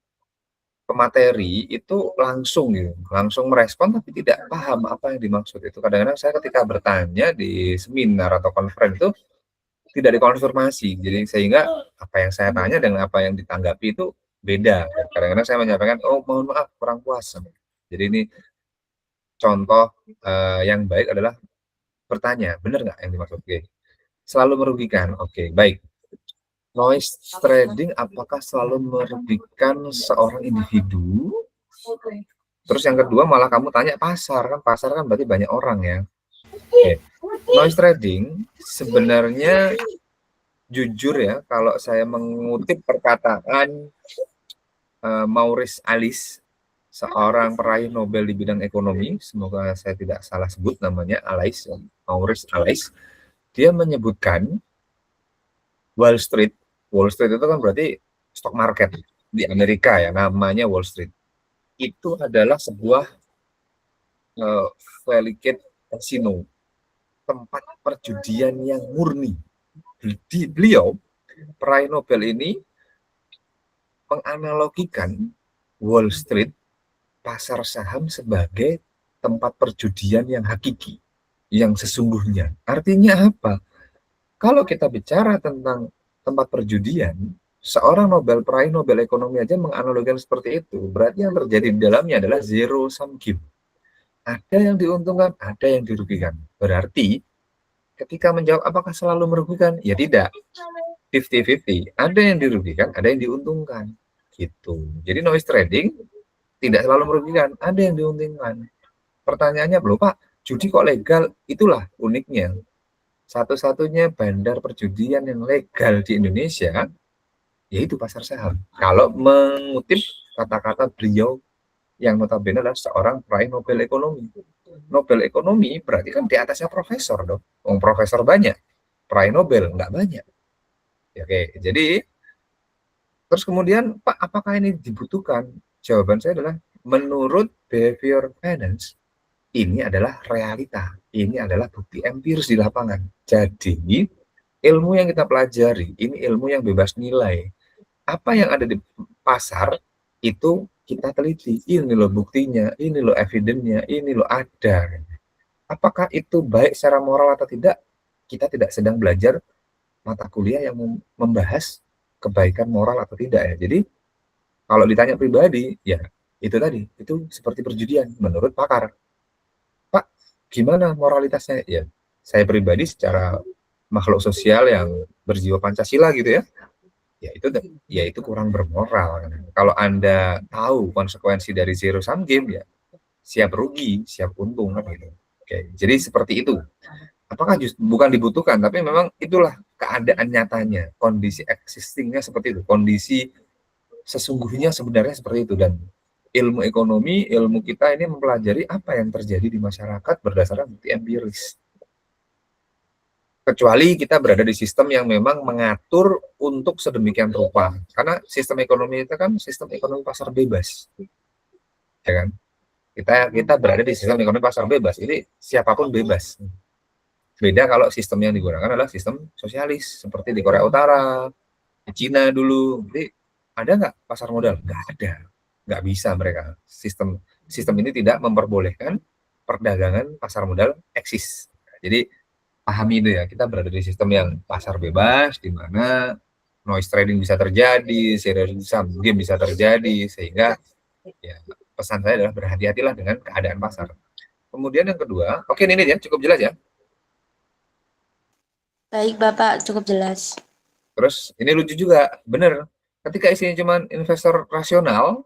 pemateri itu langsung gitu, langsung merespon tapi tidak paham apa yang dimaksud itu. Kadang-kadang saya ketika bertanya di seminar atau conference itu tidak dikonfirmasi. Jadi sehingga apa yang saya tanya dengan apa yang ditanggapi itu beda. Kadang-kadang saya menyampaikan, oh mohon maaf kurang puas. Jadi ini contoh yang baik adalah bertanya, benar nggak yang dimaksud? Oke. Selalu merugikan. Oke, baik. Noise trading apakah selalu merugikan seorang individu? Terus yang kedua malah kamu tanya pasar kan berarti banyak orang ya. Oke. Noise trading sebenarnya jujur ya, kalau saya mengutip perkataan Maurice Alice, seorang peraih Nobel di bidang ekonomi, semoga saya tidak salah sebut namanya, Maurice Alice, dia menyebutkan Wall Street itu kan berarti stock market di Amerika ya, namanya Wall Street. Itu adalah sebuah delicate casino, tempat perjudian yang murni. Beliau, peraih Nobel ini, menganalogikan Wall Street, pasar saham sebagai tempat perjudian yang hakiki, yang sesungguhnya. Artinya apa? Kalau kita bicara tentang tempat perjudian, seorang peraih Nobel ekonomi aja menganalogikan seperti itu. Berarti yang terjadi di dalamnya adalah zero sum game. Ada yang diuntungkan, ada yang dirugikan. Berarti ketika menjawab apakah selalu merugikan? Ya tidak. 50-50. Ada yang dirugikan, ada yang diuntungkan. Gitu. Jadi noise trading tidak selalu merugikan, ada yang diuntungkan. Pertanyaannya, belum Pak, judi kok legal? Itulah uniknya. Satu-satunya bandar perjudian yang legal di Indonesia yaitu pasar saham. Kalau mengutip kata-kata beliau yang notabene adalah seorang peraih Nobel ekonomi. Nobel ekonomi berarti kan di atasnya profesor dong. Profesor banyak, peraih Nobel nggak banyak. Oke, jadi terus kemudian Pak, apakah ini dibutuhkan? Jawaban saya adalah menurut behavior finance ini adalah realita, ini adalah bukti empiris di lapangan. Jadi ilmu yang kita pelajari ini ilmu yang bebas nilai. Apa yang ada di pasar itu kita teliti. Ini loh buktinya, ini loh evidennya, ini loh ada. Apakah itu baik secara moral atau tidak? Kita tidak sedang belajar mata kuliah yang membahas kebaikan moral atau tidak ya. Jadi kalau ditanya pribadi, ya itu tadi, itu seperti perjudian menurut pakar. Pak, gimana moralitasnya? Ya, saya pribadi secara makhluk sosial yang berjiwa Pancasila gitu ya, ya itu kurang bermoral. Kalau Anda tahu konsekuensi dari zero sum game, ya siap rugi, siap untung kan gitu. Oke, jadi seperti itu. Apakah bukan dibutuhkan, tapi memang itulah keadaan nyatanya, kondisi existingnya seperti itu, kondisi sesungguhnya sebenarnya seperti itu. Dan ilmu ekonomi, ilmu kita ini mempelajari apa yang terjadi di masyarakat berdasarkan bukti empiris. Kecuali kita berada di sistem yang memang mengatur untuk sedemikian rupa. Karena sistem ekonomi itu kan sistem ekonomi pasar bebas. Ya kan? Kita berada di sistem ekonomi pasar bebas. Ini siapapun bebas. Beda kalau sistem yang digunakan adalah sistem sosialis, seperti di Korea Utara, di Cina dulu. Jadi ada nggak pasar modal? Nggak ada. Nggak bisa mereka. Sistem ini tidak memperbolehkan perdagangan pasar modal eksis. Jadi pahami itu ya, kita berada di sistem yang pasar bebas, di mana noise trading bisa terjadi, zero sum game bisa terjadi, sehingga ya pesan saya adalah berhati-hatilah dengan keadaan pasar. Kemudian yang kedua, oke ini ya cukup jelas ya. baik Bapak, cukup jelas. Terus ini lucu juga, bener. Ketika isinya cuma investor rasional,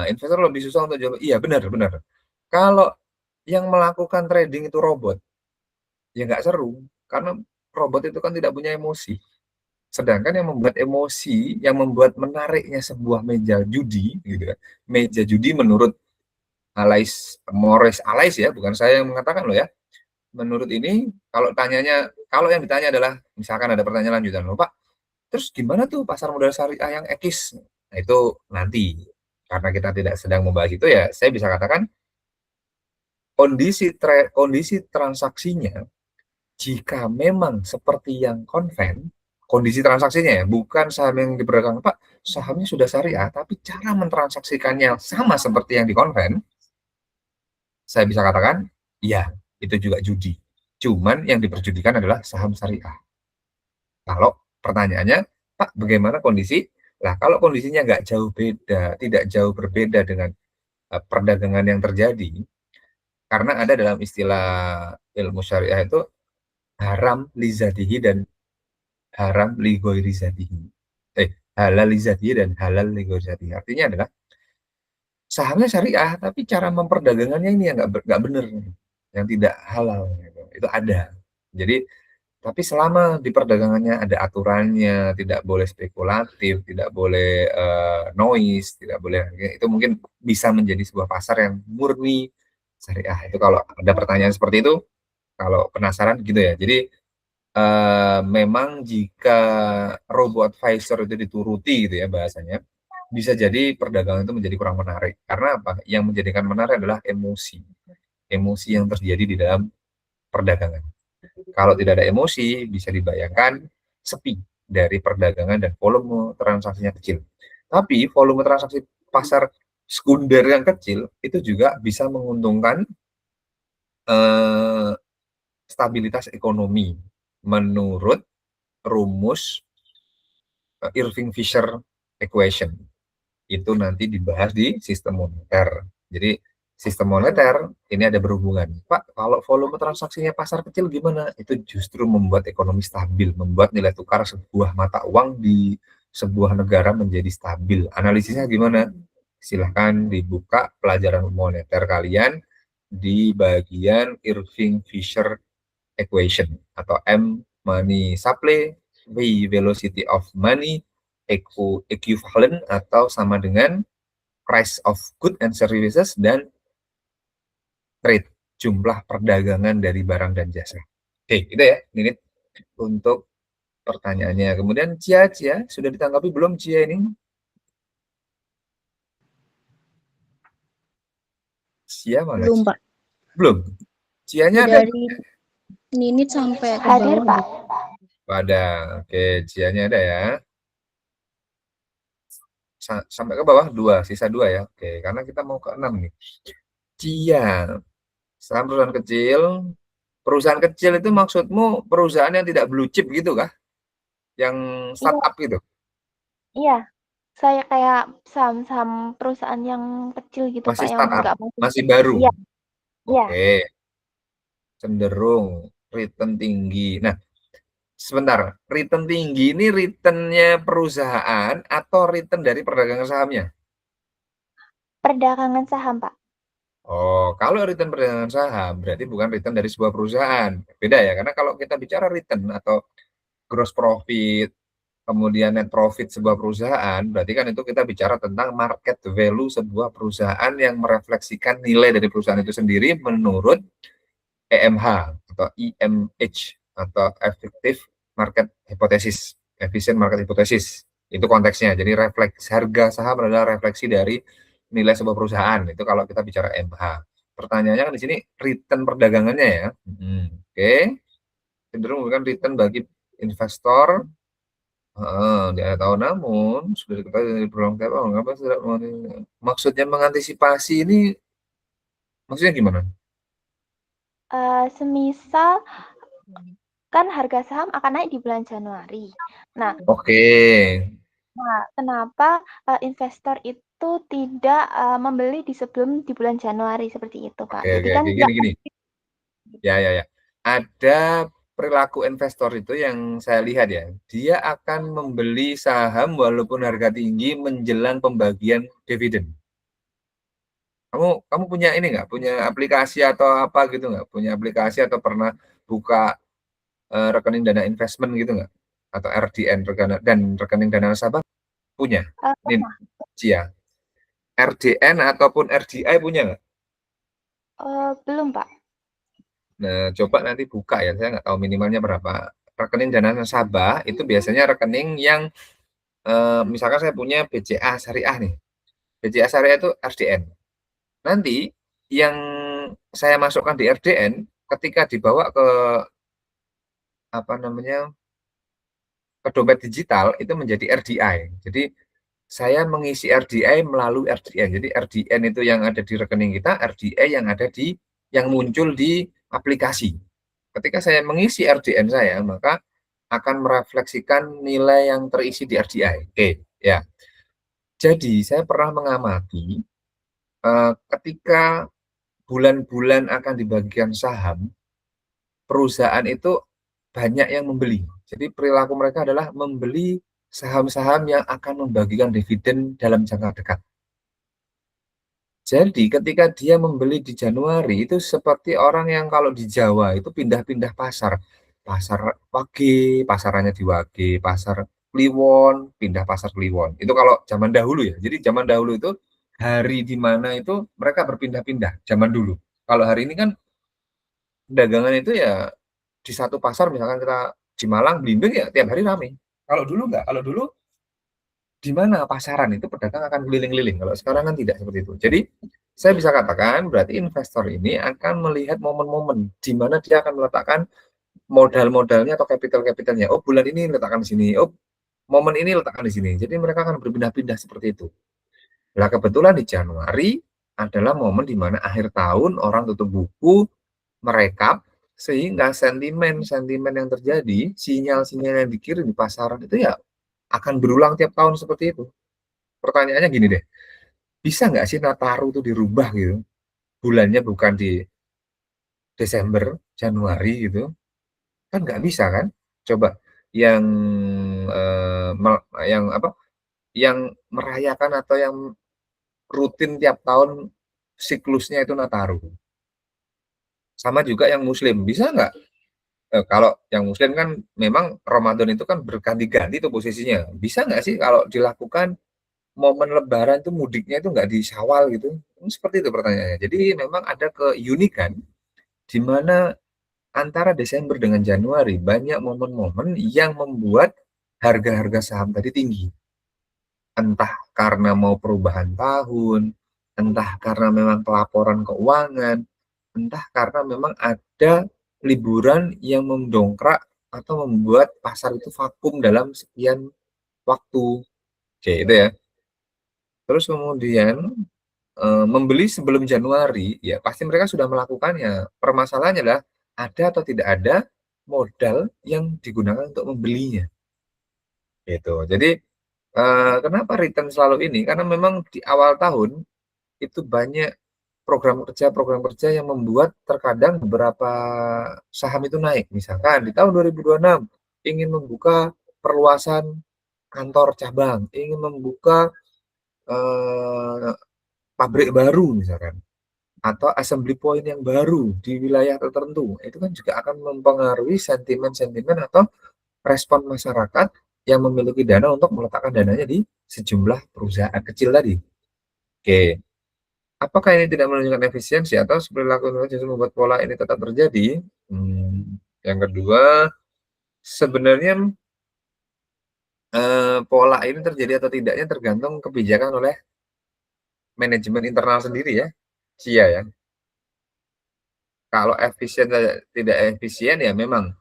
investor lebih susah untuk jawab. Iya benar. Kalau yang melakukan trading itu robot, ya nggak seru. Karena robot itu kan tidak punya emosi. Sedangkan yang membuat emosi, yang membuat menariknya sebuah meja judi, gitu kan. Meja judi menurut Mores Alais ya, bukan saya yang mengatakan loh ya. Menurut ini kalau yang ditanya adalah misalkan ada pertanyaan lanjutan, loh Pak, terus gimana tuh pasar modal syariah yang ekis? Nah itu nanti, karena kita tidak sedang membahas itu ya, saya bisa katakan kondisi transaksinya jika memang seperti yang konven, kondisi transaksinya ya, bukan saham yang diperdagangkan, Pak, sahamnya sudah syariah, tapi cara mentransaksikannya sama seperti yang di konven, saya bisa katakan, ya, itu juga judi. Cuman yang diperjudikan adalah saham syariah. Kalau pertanyaannya, Pak, bagaimana kondisi? Nah, kalau kondisinya nggak jauh beda, tidak jauh berbeda dengan perdagangan yang terjadi, karena ada dalam istilah ilmu syariah itu haram lizatihi dan haram ligoiri zatihi. Halal lizatihi dan halal ligoiri zatihi. Artinya adalah sahamnya syariah, tapi cara memperdagangkannya ini yang nggak benar, yang tidak halal. Gitu. Itu ada. Jadi, tapi selama di perdagangannya ada aturannya, tidak boleh spekulatif, tidak boleh noise, tidak boleh, itu mungkin bisa menjadi sebuah pasar yang murni syariah. Itu kalau ada pertanyaan seperti itu, kalau penasaran gitu ya. Jadi memang jika robo advisor itu dituruti gitu ya bahasanya, bisa jadi perdagangan itu menjadi kurang menarik. Karena apa? Yang menjadikan menarik adalah emosi. Emosi yang terjadi di dalam perdagangan. Kalau tidak ada emosi, bisa dibayangkan sepi dari perdagangan dan volume transaksinya kecil. Tapi volume transaksi pasar sekunder yang kecil itu juga bisa menguntungkan stabilitas ekonomi menurut rumus Irving Fisher equation. Itu nanti dibahas di sistem moneter. Jadi sistem moneter ini ada berhubungan. Pak, kalau volume transaksinya pasar kecil gimana? Itu justru membuat ekonomi stabil, membuat nilai tukar sebuah mata uang di sebuah negara menjadi stabil. Analisisnya gimana? Silahkan dibuka pelajaran moneter kalian di bagian Irving Fisher equation atau M money supply, V velocity of money, equivalent atau sama dengan price of good and services, dan trade, jumlah perdagangan dari barang dan jasa. Oke, itu ya, Ninit, untuk pertanyaannya. Kemudian Cia, sudah ditanggapi belum Cia ini? Cia mana? Belum, Pak. Belum. Cianya ada? Dari Ninit sampai ke Hadir, bawah. Pak. Ada. Oke, Cianya ada ya. Sampai ke bawah 2, sisa 2 ya. Oke, karena kita mau ke 6 nih. Cia, saham perusahaan kecil itu maksudmu perusahaan yang tidak blue chip gitu kah? Yang startup gitu? Iya, saya kayak saham-saham perusahaan yang kecil gitu Masih Pak, yang startup, nggak mau. masih baru? Iya. Iya. Oke, cenderung return tinggi. Nah, sebentar, return tinggi ini return-nya perusahaan atau return dari perdagangan sahamnya? Perdagangan saham, Pak. Oh, kalau return perdagangan saham berarti bukan return dari sebuah perusahaan. Beda ya, karena kalau kita bicara return atau gross profit, kemudian net profit sebuah perusahaan, berarti kan itu kita bicara tentang market value sebuah perusahaan yang merefleksikan nilai dari perusahaan itu sendiri menurut EMH atau EMH atau Effective Market Hypothesis, Efficient Market Hypothesis. Itu konteksnya. Jadi harga saham adalah refleksi dari nilai sebuah perusahaan. Itu kalau kita bicara MH. Pertanyaannya kan di sini return perdagangannya ya. Oke. Cenderung bukan return bagi investor di akhir tahun, namun sudah diketahui dari berulang tahun mengapa tidak maksudnya mengantisipasi ini, maksudnya gimana? Semisal kan harga saham akan naik di bulan Januari. Nah, Oke. Nah, kenapa investor itu tidak membeli di bulan Januari seperti itu, Pak? Jadi Oke, kan gini. Ya. Ada perilaku investor itu yang saya lihat ya, dia akan membeli saham walaupun harga tinggi menjelang pembagian dividen. Kamu punya ini nggak? Punya aplikasi atau apa gitu nggak? Punya aplikasi atau pernah buka rekening dana investment gitu nggak? Atau RDN dan rekening dana nasabah? Punya? Ini Cia. RDN ataupun RDI punya nggak? Belum, Pak. Nah, coba nanti buka ya, saya nggak tahu minimalnya berapa. Rekening dana nasabah itu biasanya rekening yang misalkan saya punya BCA Syariah nih. BCA Syariah itu RDN. Nanti yang saya masukkan di RDN ketika dibawa ke apa namanya ke dompet digital itu menjadi RDI. Jadi saya mengisi RDI melalui RDN. Jadi RDN itu yang ada di rekening kita, RDI yang ada di yang muncul di aplikasi. Ketika saya mengisi RDN saya, maka akan merefleksikan nilai yang terisi di RDI. Oke, ya. Jadi saya pernah mengamati ketika bulan-bulan akan dibagikan saham, perusahaan itu banyak yang membeli. Jadi perilaku mereka adalah membeli saham-saham yang akan membagikan dividen dalam jangka dekat. Jadi ketika dia membeli di Januari itu seperti orang yang kalau di Jawa itu pindah-pindah pasar. Pasar Wage, pasarannya di Wage, pasar Kliwon, pindah pasar Kliwon. Itu kalau zaman dahulu ya. Jadi zaman dahulu itu hari di mana itu mereka berpindah-pindah zaman dulu. Kalau hari ini kan dagangan itu ya di satu pasar misalkan kita di Malang, Blimbing ya tiap hari ramai. Kalau dulu enggak, kalau dulu di mana pasaran itu pedagang akan keliling-keliling. Kalau sekarang kan tidak seperti itu. Jadi saya bisa katakan berarti investor ini akan melihat momen-momen di mana dia akan meletakkan modal-modalnya atau capital-capitalnya. Oh, bulan ini letakkan di sini. Oh, momen ini letakkan di sini. Jadi mereka akan berpindah-pindah seperti itu. Nah, kebetulan di Januari adalah momen di mana akhir tahun orang tutup buku, merekap, sehingga sentimen-sentimen yang terjadi, sinyal-sinyal yang dikirim di pasaran itu ya akan berulang tiap tahun seperti itu. Pertanyaannya gini deh, bisa nggak sih Nataru itu dirubah gitu? Bulannya bukan di Desember, Januari gitu? Kan nggak bisa kan? Coba yang yang apa? Yang merayakan atau yang rutin tiap tahun siklusnya itu Nataru. Sama juga yang Muslim, bisa nggak? Kalau yang Muslim kan memang Ramadan itu kan berganti-ganti tuh posisinya. Bisa nggak sih kalau dilakukan momen Lebaran itu mudiknya itu nggak di Syawal gitu? Seperti itu pertanyaannya. Jadi memang ada keunikan di mana antara Desember dengan Januari banyak momen-momen yang membuat harga-harga saham tadi tinggi. Entah karena mau perubahan tahun, entah karena memang pelaporan keuangan, entah karena memang ada liburan yang mendongkrak atau membuat pasar itu vakum dalam sekian waktu. Oke, itu ya. Terus kemudian membeli sebelum Januari, ya pasti mereka sudah melakukannya. Permasalahannya adalah ada atau tidak ada modal yang digunakan untuk membelinya. Gitu. Jadi kenapa return selalu ini? Karena memang di awal tahun itu banyak program kerja yang membuat terkadang beberapa saham itu naik. Misalkan di tahun 2026 ingin membuka perluasan kantor cabang, ingin membuka pabrik baru misalkan, atau assembly point yang baru di wilayah tertentu. Itu kan juga akan mempengaruhi sentimen-sentimen atau respon masyarakat yang memiliki dana untuk meletakkan dananya di sejumlah perusahaan kecil tadi. Oke. Apakah ini tidak menunjukkan efisiensi atau perilaku justru membuat pola ini tetap terjadi? Yang kedua, sebenarnya pola ini terjadi atau tidaknya tergantung kebijakan oleh manajemen internal sendiri ya, SIA ya. Kalau efisien tidak efisien ya memang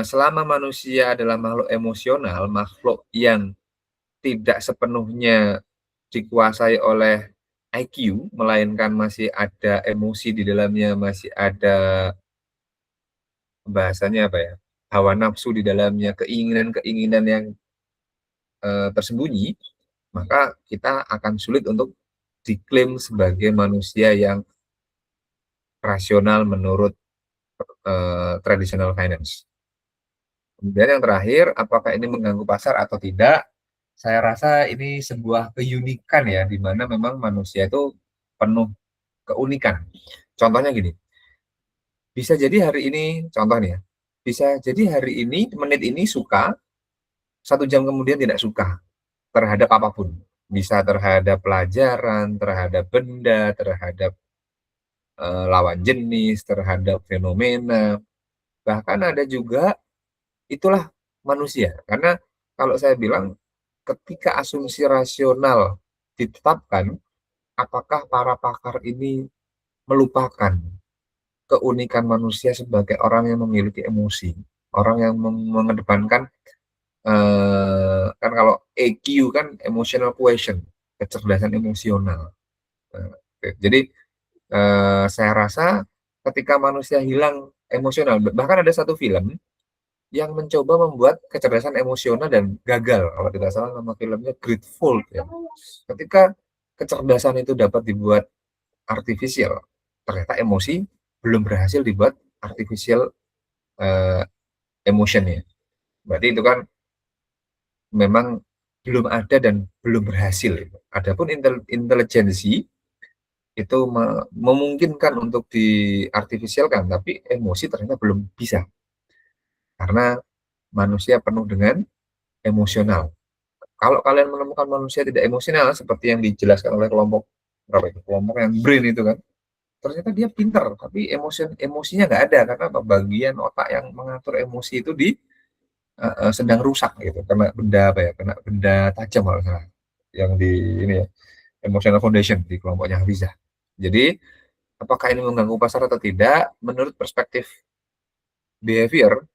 selama manusia adalah makhluk emosional, makhluk yang tidak sepenuhnya dikuasai oleh IQ, melainkan masih ada emosi di dalamnya, masih ada bahasanya apa ya, hawa nafsu di dalamnya, keinginan-keinginan yang tersembunyi, maka kita akan sulit untuk diklaim sebagai manusia yang rasional menurut traditional finance. Kemudian yang terakhir, apakah ini mengganggu pasar atau tidak? Saya rasa ini sebuah keunikan ya, di mana memang manusia itu penuh keunikan. Contohnya gini, bisa jadi hari ini, contohnya, bisa jadi hari ini, menit ini suka, 1 jam kemudian tidak suka terhadap apapun. Bisa terhadap pelajaran, terhadap benda, terhadap lawan jenis, terhadap fenomena. Bahkan ada juga itulah manusia. Karena kalau saya bilang ketika asumsi rasional ditetapkan, apakah para pakar ini melupakan keunikan manusia sebagai orang yang memiliki emosi, orang yang mengedepankan kan kalau EQ kan emotional quotient, kecerdasan emosional. Jadi saya rasa ketika manusia hilang emosional, bahkan ada satu film yang mencoba membuat kecerdasan emosional dan gagal, kalau tidak salah nama filmnya Grateful ya. Ketika kecerdasan itu dapat dibuat artifisial, ternyata emosi belum berhasil dibuat artificial emotionnya. Berarti itu kan memang belum ada dan belum berhasil. Adapun intelijensi itu memungkinkan untuk diartifisialkan, tapi emosi ternyata belum bisa karena manusia penuh dengan emosional. Kalau kalian menemukan manusia tidak emosional seperti yang dijelaskan oleh kelompok berapa itu, kelompok yang brain itu kan, ternyata dia pintar tapi emosinya nggak ada karena bagian otak yang mengatur emosi itu sedang rusak gitu, kena benda apa ya, kena benda tajam kalau salah yang di ini ya, emotional foundation di kelompoknya Hafizah. Jadi apakah ini mengganggu pasar atau tidak? Menurut perspektif behavior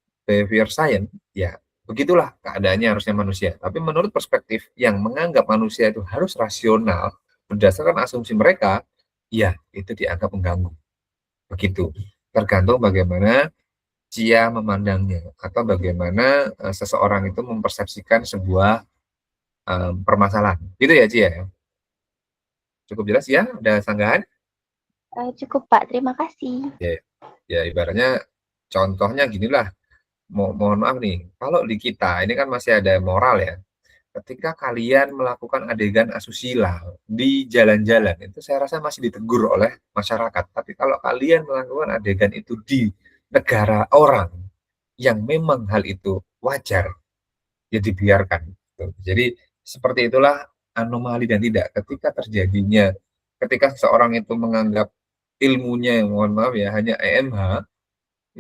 science, ya begitulah keadaannya harusnya manusia. Tapi menurut perspektif yang menganggap manusia itu harus rasional berdasarkan asumsi mereka, ya itu dianggap mengganggu. Begitu. Tergantung bagaimana Cia memandangnya atau bagaimana seseorang itu mempersepsikan sebuah permasalahan. Gitu ya Cia? Cukup jelas ya? Ada sanggahan? Cukup Pak, terima kasih. Ya ibaratnya contohnya ginilah. Mohon maaf nih, kalau di kita ini kan masih ada moral ya. Ketika kalian melakukan adegan asusila di jalan-jalan, itu saya rasa masih ditegur oleh masyarakat. Tapi kalau kalian melakukan adegan itu di negara orang yang memang hal itu wajar, ya dibiarkan. Jadi seperti itulah anomali dan tidak. Ketika seseorang itu menganggap ilmunya, mohon maaf ya, hanya EMH,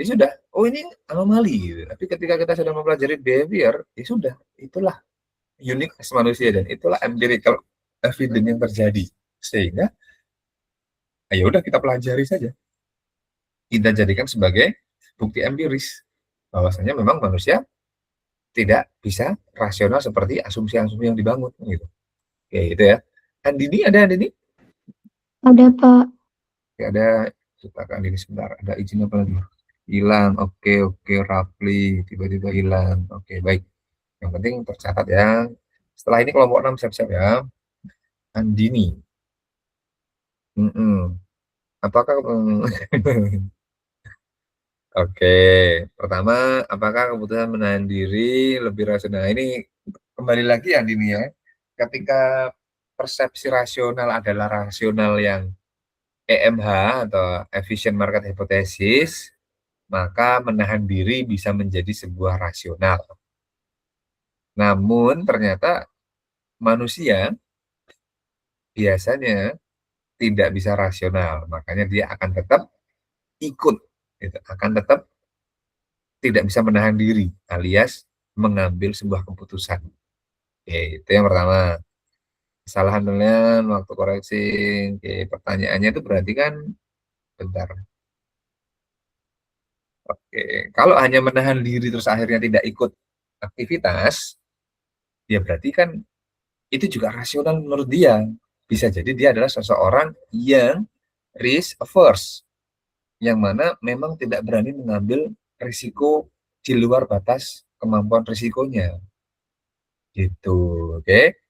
ya sudah, oh ini anomali gitu. Tapi ketika kita sudah mempelajari behavior, ya sudah, itulah uniqueness manusia dan itulah empirical evidence yang terjadi. Sehingga ya udah kita pelajari saja. Kita jadikan sebagai bukti empiris bahwasanya memang manusia tidak bisa rasional seperti asumsi-asumsi yang dibangun gitu. Oke, gitu ya. Andini ada Andini? Ada Pak. Oke, ada kita ke Andini sebentar. Ada izin apa lagi? Hilang. Oke, Rafli tiba-tiba hilang. Oke, baik. Yang penting tercatat ya. Setelah ini kelompok 6 siap-siap ya. Andini. Apakah Oke, pertama, apakah keputusan menahan diri lebih rasional? Ini kembali lagi Andini ya. Ketika persepsi rasional adalah rasional yang EMH atau efficient market hypothesis, maka menahan diri bisa menjadi sebuah rasional. Namun ternyata manusia biasanya tidak bisa rasional, makanya dia akan tetap ikut, gitu. Akan tetap tidak bisa menahan diri, alias mengambil sebuah keputusan. Oke, itu yang pertama. Kesalahan dengan waktu koreksi. Oke, pertanyaannya itu berarti kan, bentar. Oke, kalau hanya menahan diri terus akhirnya tidak ikut aktivitas, ya berarti kan itu juga rasional menurut dia. Bisa jadi dia adalah seseorang yang risk averse, yang mana memang tidak berani mengambil risiko di luar batas kemampuan risikonya. Gitu, oke.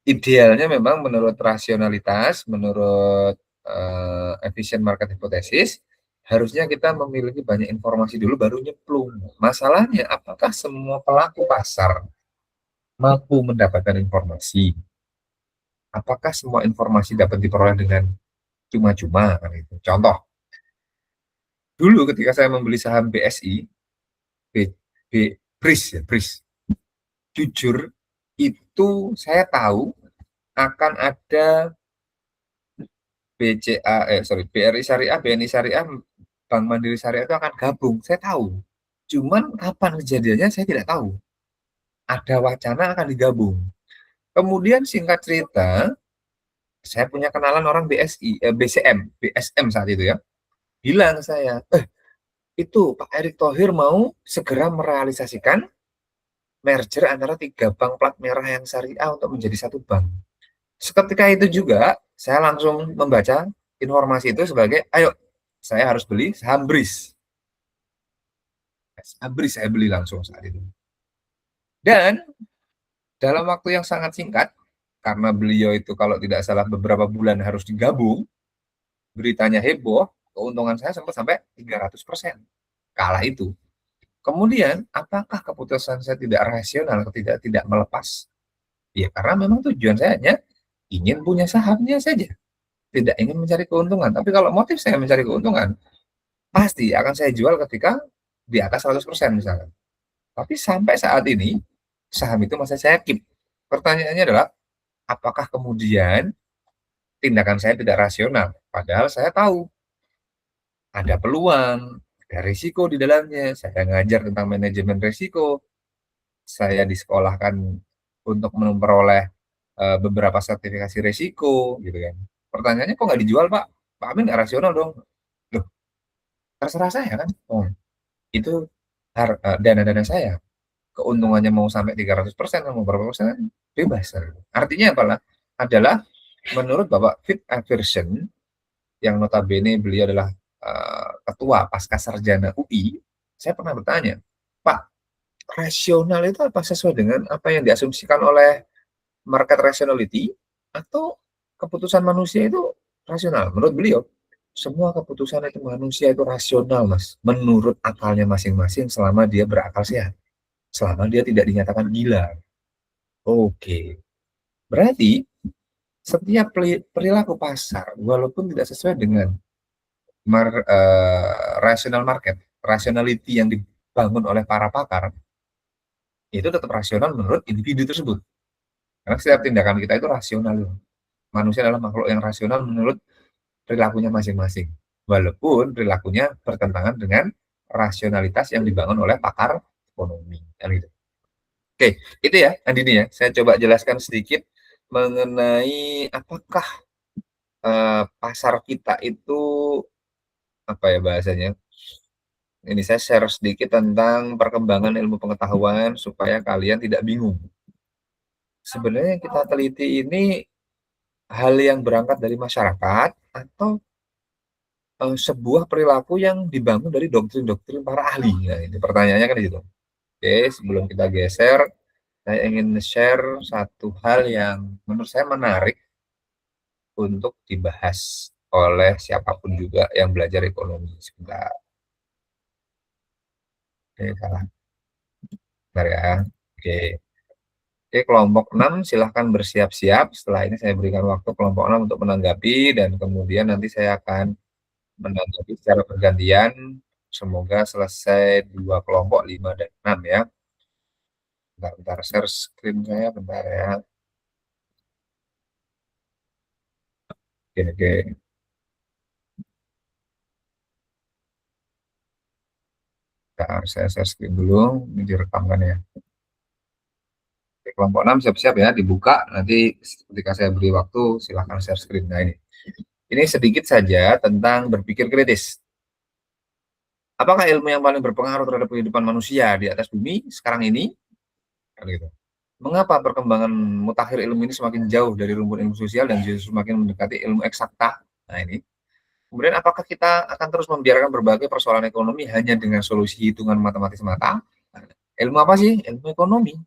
Idealnya memang menurut rasionalitas, menurut efficient market hypothesis, harusnya kita memiliki banyak informasi dulu baru nyemplung. Masalahnya, apakah semua pelaku pasar mampu mendapatkan informasi? Apakah semua informasi dapat diperoleh dengan cuma-cuma? Gitu. Contoh, dulu ketika saya membeli saham BSI, BRIS, jujur itu saya tahu akan ada BRI Syariah, BNI Syariah, Bank Mandiri Syariah itu akan gabung. Saya tahu. Cuman kapan kejadiannya saya tidak tahu. Ada wacana akan digabung. Kemudian singkat cerita, saya punya kenalan orang BSM saat itu ya. Bilang saya, itu Pak Erick Thohir mau segera merealisasikan merger antara 3 bank plat merah yang syariah untuk menjadi satu bank. Seketika itu juga, saya langsung membaca informasi itu sebagai, ayo, saya harus beli saham BRIS. Saham BRIS saya beli langsung saat itu. Dan dalam waktu yang sangat singkat, karena beliau itu kalau tidak salah beberapa bulan harus digabung, beritanya heboh, keuntungan saya sempat sampai 300%. Kalah itu. Kemudian, apakah keputusan saya tidak rasional atau tidak melepas? Ya karena memang tujuan saya hanya ingin punya sahamnya saja. Tidak ingin mencari keuntungan. Tapi kalau motif saya mencari keuntungan, pasti akan saya jual ketika di atas 100% misalkan. Tapi sampai saat ini, saham itu masih saya keep. Pertanyaannya adalah, apakah kemudian tindakan saya tidak rasional? Padahal saya tahu ada peluang, ada risiko di dalamnya. Saya ngajar tentang manajemen risiko. Saya disekolahkan untuk memperoleh beberapa sertifikasi risiko, gitu kan. Pertanyaannya kok nggak dijual, Pak? Pak Amin nggak rasional dong. Loh, terserah saya kan. Oh, itu dana-dana saya. Keuntungannya mau sampai 300%, mau berapa persen, bebas. Artinya apalah? Adalah menurut Bapak Fit Aversion, yang notabene beliau adalah ketua pasca sarjana UI, saya pernah bertanya, Pak, rasional itu apa sesuai dengan apa yang diasumsikan oleh market rationality atau keputusan manusia itu rasional? Menurut beliau, semua keputusan itu manusia itu rasional, Mas. Menurut akalnya masing-masing selama dia berakal sehat. Selama dia tidak dinyatakan gila. Oke. Berarti setiap perilaku pasar, walaupun tidak sesuai dengan rational market, rationality yang dibangun oleh para pakar, itu tetap rasional menurut individu tersebut. Karena setiap tindakan kita itu rasional. Manusia adalah makhluk yang rasional menurut perilakunya masing-masing. Walaupun perilakunya bertentangan dengan rasionalitas yang dibangun oleh pakar ekonomi. Gitu. Oke, itu ya Andini ya. Saya coba jelaskan sedikit mengenai apakah pasar kita itu apa ya bahasanya. Ini saya share sedikit tentang perkembangan ilmu pengetahuan supaya kalian tidak bingung. Sebenarnya yang kita teliti ini hal yang berangkat dari masyarakat atau sebuah perilaku yang dibangun dari doktrin-doktrin para ahli. Nah, ini pertanyaannya kan di situ. Oke, sebelum kita geser, saya ingin share satu hal yang menurut saya menarik untuk dibahas oleh siapapun juga yang belajar ekonomi. Sebentar. Oke, salah. Bentar ya. Oke. Oke, kelompok 6 silahkan bersiap-siap. Setelah ini saya berikan waktu kelompok 6 untuk menanggapi dan kemudian nanti saya akan menanggapi secara bergantian. Semoga selesai 2 kelompok 5 dan 6 ya. Bentar, share screen saya bentar ya. Oke. Bentar, saya share screen dulu. Ini direkamkan ya. Oke, kelompok 6 siap-siap ya, dibuka. Nanti ketika saya beri waktu, silahkan share screen. Nah ini sedikit saja tentang berpikir kritis. Apakah ilmu yang paling berpengaruh terhadap kehidupan manusia di atas bumi sekarang ini? Kan gitu. Mengapa perkembangan mutakhir ilmu ini semakin jauh dari rumpun ilmu sosial dan justru semakin mendekati ilmu eksakta? Nah ini. Kemudian apakah kita akan terus membiarkan berbagai persoalan ekonomi hanya dengan solusi hitungan matematis semata? Ilmu apa sih? Ilmu ekonomi.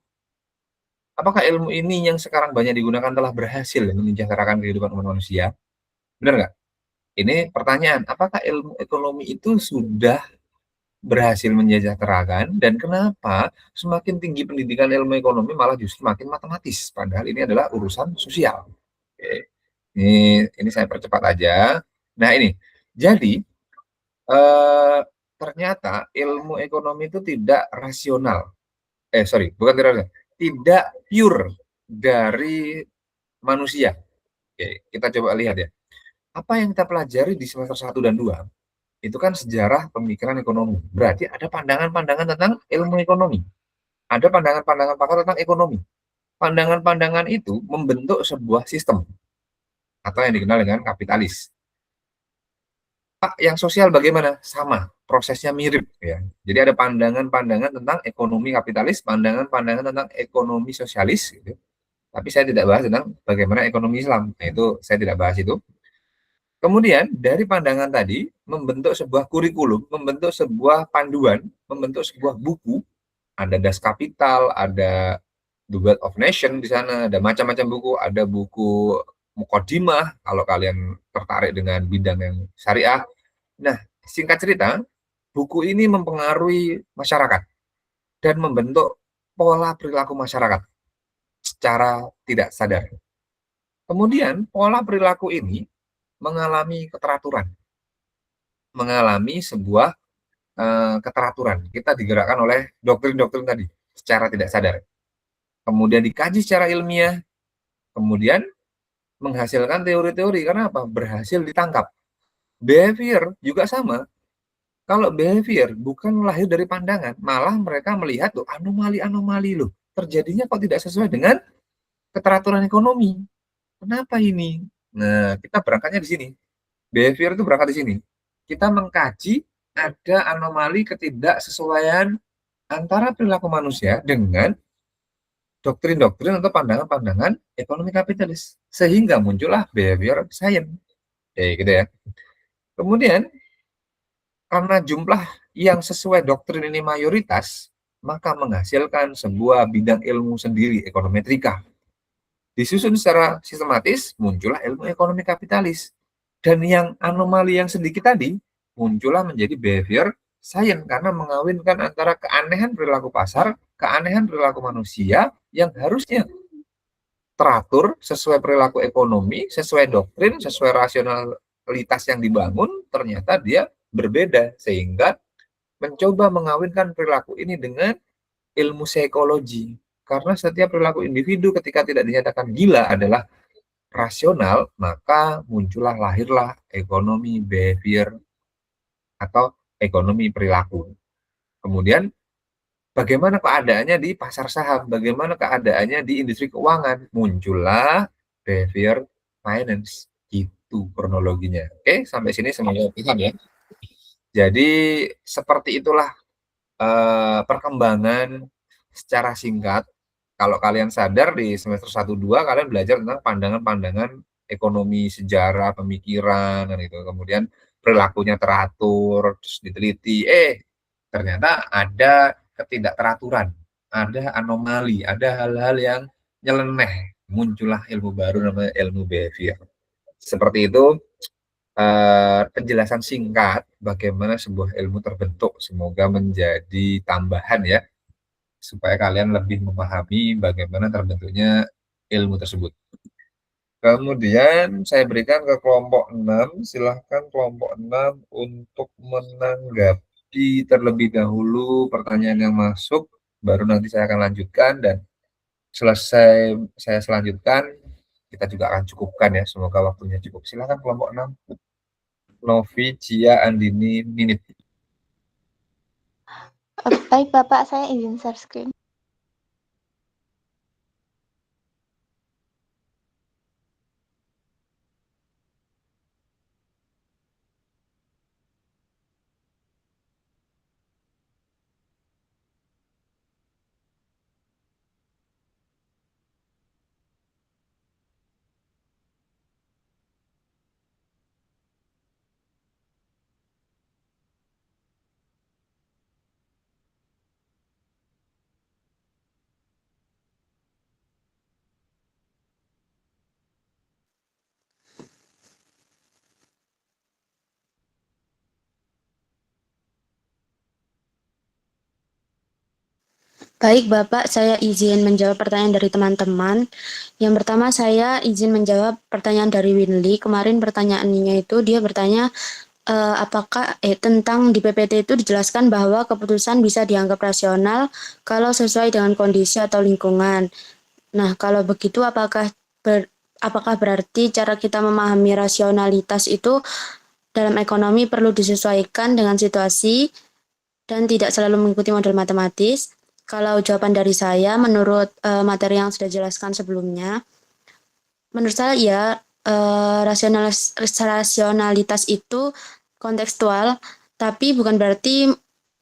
Apakah ilmu ini yang sekarang banyak digunakan telah berhasil menyejahterakan kehidupan umat manusia? Benar nggak? Ini pertanyaan, apakah ilmu ekonomi itu sudah berhasil menyejahterakan dan kenapa semakin tinggi pendidikan ilmu ekonomi malah justru makin matematis padahal ini adalah urusan sosial. Oke. Ini saya percepat aja. Nah ini jadi ternyata ilmu ekonomi itu tidak rasional. Tidak pure dari manusia. Oke, kita coba lihat ya. Apa yang kita pelajari di semester 1 dan 2 itu kan sejarah pemikiran ekonomi. Berarti ada pandangan-pandangan tentang ilmu ekonomi. Ada pandangan-pandangan pakar tentang ekonomi. Pandangan-pandangan itu membentuk sebuah sistem atau yang dikenal dengan kapitalis. Pak, yang sosial bagaimana? Sama, prosesnya mirip ya. Jadi ada pandangan-pandangan tentang ekonomi kapitalis, pandangan-pandangan tentang ekonomi sosialis gitu. Tapi saya tidak bahas tentang bagaimana ekonomi Islam. Nah, itu saya tidak bahas itu. Kemudian dari pandangan tadi membentuk sebuah kurikulum, membentuk sebuah panduan, membentuk sebuah buku. Ada Das Kapital, ada The Wealth of Nation di sana, ada macam-macam buku, ada buku Muqaddimah kalau kalian tertarik dengan bidang yang syariah. Nah, singkat cerita, buku ini mempengaruhi masyarakat dan membentuk pola perilaku masyarakat secara tidak sadar. Kemudian pola perilaku ini mengalami keteraturan, mengalami sebuah keteraturan. Kita digerakkan oleh doktrin-doktrin tadi secara tidak sadar. Kemudian dikaji secara ilmiah, kemudian menghasilkan teori-teori. Karena apa? Berhasil ditangkap. Behavior juga sama. Kalau behavior bukan lahir dari pandangan, malah mereka melihat tuh anomali-anomali loh. Terjadinya kok tidak sesuai dengan keteraturan ekonomi. Kenapa ini? Nah, kita berangkatnya di sini. Behavior itu berangkat di sini. Kita mengkaji ada anomali ketidaksesuaian antara perilaku manusia dengan doktrin-doktrin atau pandangan-pandangan ekonomi kapitalis. Sehingga muncullah behavior science. Gitu ya. Kemudian, karena jumlah yang sesuai doktrin ini mayoritas, maka menghasilkan sebuah bidang ilmu sendiri, ekonometrika. Disusun secara sistematis, muncullah ilmu ekonomi kapitalis. Dan yang anomali yang sedikit tadi, muncullah menjadi behavior science, karena mengawinkan antara keanehan perilaku pasar, keanehan perilaku manusia, yang harusnya teratur sesuai perilaku ekonomi, sesuai doktrin, sesuai rasionalitas yang dibangun, ternyata dia berbeda, sehingga mencoba mengawinkan perilaku ini dengan ilmu psikologi. Karena setiap perilaku individu ketika tidak dinyatakan gila adalah rasional, maka muncullah lahirlah ekonomi behavior atau ekonomi perilaku. Kemudian bagaimana keadaannya di pasar saham, bagaimana keadaannya di industri keuangan, muncullah behavior finance. Itu kronologinya. Oke, sampai sini semuanya paham ya. Jadi seperti itulah perkembangan secara singkat. Kalau kalian sadar di semester 1-2 kalian belajar tentang pandangan-pandangan ekonomi, sejarah, pemikiran, dan itu. Kemudian perilakunya teratur, terus diteliti. Ternyata ada ketidakteraturan, ada anomali, ada hal-hal yang nyeleneh. Muncullah ilmu baru namanya ilmu behavior. Seperti itu penjelasan singkat bagaimana sebuah ilmu terbentuk. Semoga menjadi tambahan ya, supaya kalian lebih memahami bagaimana terbentuknya ilmu tersebut. Kemudian saya berikan ke kelompok 6, silahkan kelompok 6 untuk menanggapi terlebih dahulu pertanyaan yang masuk, baru nanti saya akan lanjutkan, dan selesai saya selanjutkan, kita juga akan cukupkan ya, semoga waktunya cukup. Silahkan kelompok 6. Novi, Cia, Andini, Ninit. Baik Bapak, saya izin share screen. Baik, Bapak, saya izin menjawab pertanyaan dari teman-teman. Yang pertama, saya izin menjawab pertanyaan dari Winly. Kemarin pertanyaannya itu dia bertanya apakah tentang di PPT itu dijelaskan bahwa keputusan bisa dianggap rasional kalau sesuai dengan kondisi atau lingkungan. Nah, kalau begitu apakah apakah berarti cara kita memahami rasionalitas itu dalam ekonomi perlu disesuaikan dengan situasi dan tidak selalu mengikuti model matematis? Kalau jawaban dari saya, menurut materi yang sudah dijelaskan sebelumnya, menurut saya ya rasionalitas itu kontekstual, tapi bukan berarti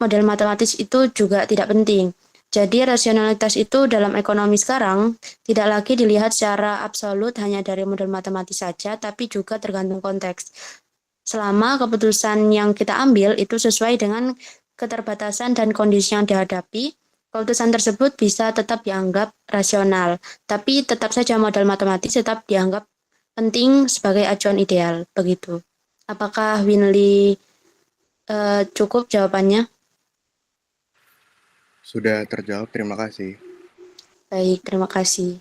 model matematis itu juga tidak penting. Jadi rasionalitas itu dalam ekonomi sekarang tidak lagi dilihat secara absolut hanya dari model matematis saja, tapi juga tergantung konteks. Selama keputusan yang kita ambil itu sesuai dengan keterbatasan dan kondisi yang dihadapi, keputusan tersebut bisa tetap dianggap rasional, tapi tetap saja model matematis tetap dianggap penting sebagai acuan ideal, begitu. Apakah Winly cukup jawabannya? Sudah terjawab, terima kasih. Baik, terima kasih.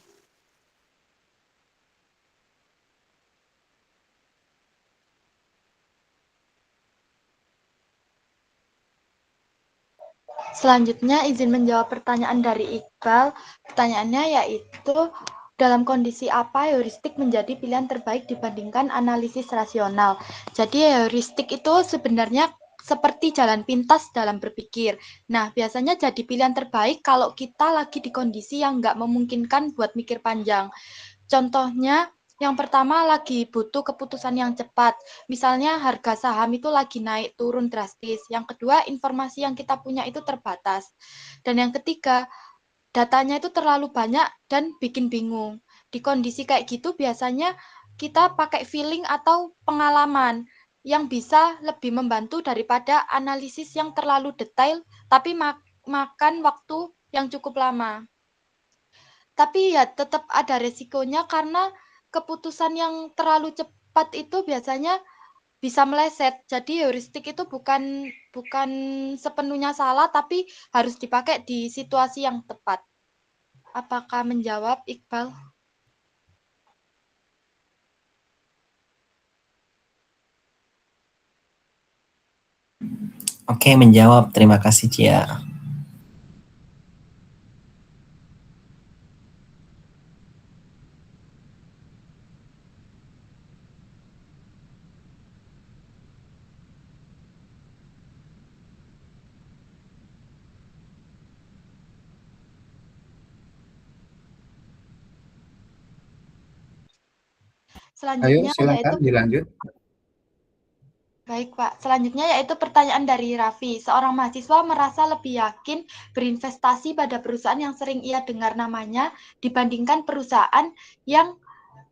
Selanjutnya izin menjawab pertanyaan dari Iqbal. Pertanyaannya yaitu dalam kondisi apa heuristik menjadi pilihan terbaik dibandingkan analisis rasional. Jadi heuristik itu sebenarnya seperti jalan pintas dalam berpikir. Nah, biasanya jadi pilihan terbaik kalau kita lagi di kondisi yang nggak memungkinkan buat mikir panjang. Contohnya, yang pertama lagi butuh keputusan yang cepat. Misalnya harga saham itu lagi naik turun drastis. Yang kedua, informasi yang kita punya itu terbatas. Dan yang ketiga, datanya itu terlalu banyak dan bikin bingung. Di kondisi kayak gitu biasanya kita pakai feeling atau pengalaman yang bisa lebih membantu daripada analisis yang terlalu detail tapi makan waktu yang cukup lama. Tapi ya tetap ada resikonya karena keputusan yang terlalu cepat itu biasanya bisa meleset. Jadi heuristik itu bukan sepenuhnya salah tapi harus dipakai di situasi yang tepat. Apakah menjawab, Iqbal? Oke, menjawab. Terima kasih, Cia. Ayo Selanjutnya silakan yaitu dilanjut. Baik, Pak. Selanjutnya yaitu pertanyaan dari Raffi. Seorang mahasiswa merasa lebih yakin berinvestasi pada perusahaan yang sering ia dengar namanya dibandingkan perusahaan yang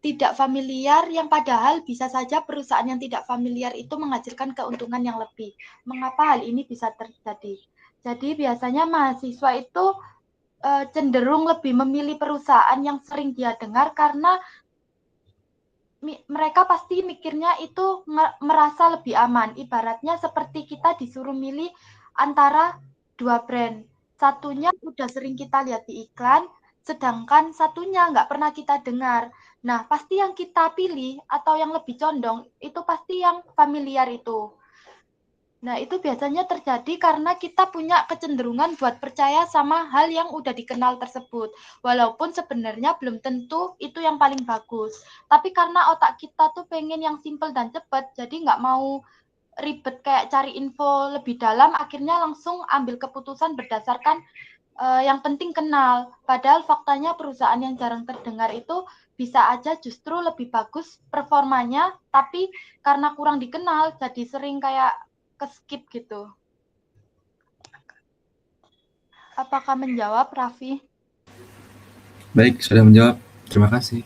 tidak familiar, yang padahal bisa saja perusahaan yang tidak familiar itu menghasilkan keuntungan yang lebih. Mengapa hal ini bisa terjadi? Jadi biasanya mahasiswa itu cenderung lebih memilih perusahaan yang sering dia dengar karena mereka pasti mikirnya itu merasa lebih aman. Ibaratnya seperti kita disuruh milih antara dua brand. Satunya udah sering kita lihat di iklan, sedangkan satunya nggak pernah kita dengar. Nah, pasti yang kita pilih atau yang lebih condong itu pasti yang familiar itu. Nah, itu biasanya terjadi karena kita punya kecenderungan buat percaya sama hal yang udah dikenal tersebut. Walaupun sebenarnya belum tentu itu yang paling bagus. Tapi karena otak kita tuh pengen yang simple dan cepat, jadi nggak mau ribet kayak cari info lebih dalam, akhirnya langsung ambil keputusan berdasarkan yang penting kenal. Padahal faktanya perusahaan yang jarang terdengar itu bisa aja justru lebih bagus performanya, tapi karena kurang dikenal, jadi sering kayak ke-skip gitu. Apakah menjawab, Raffi? Baik, sudah menjawab. Terima kasih.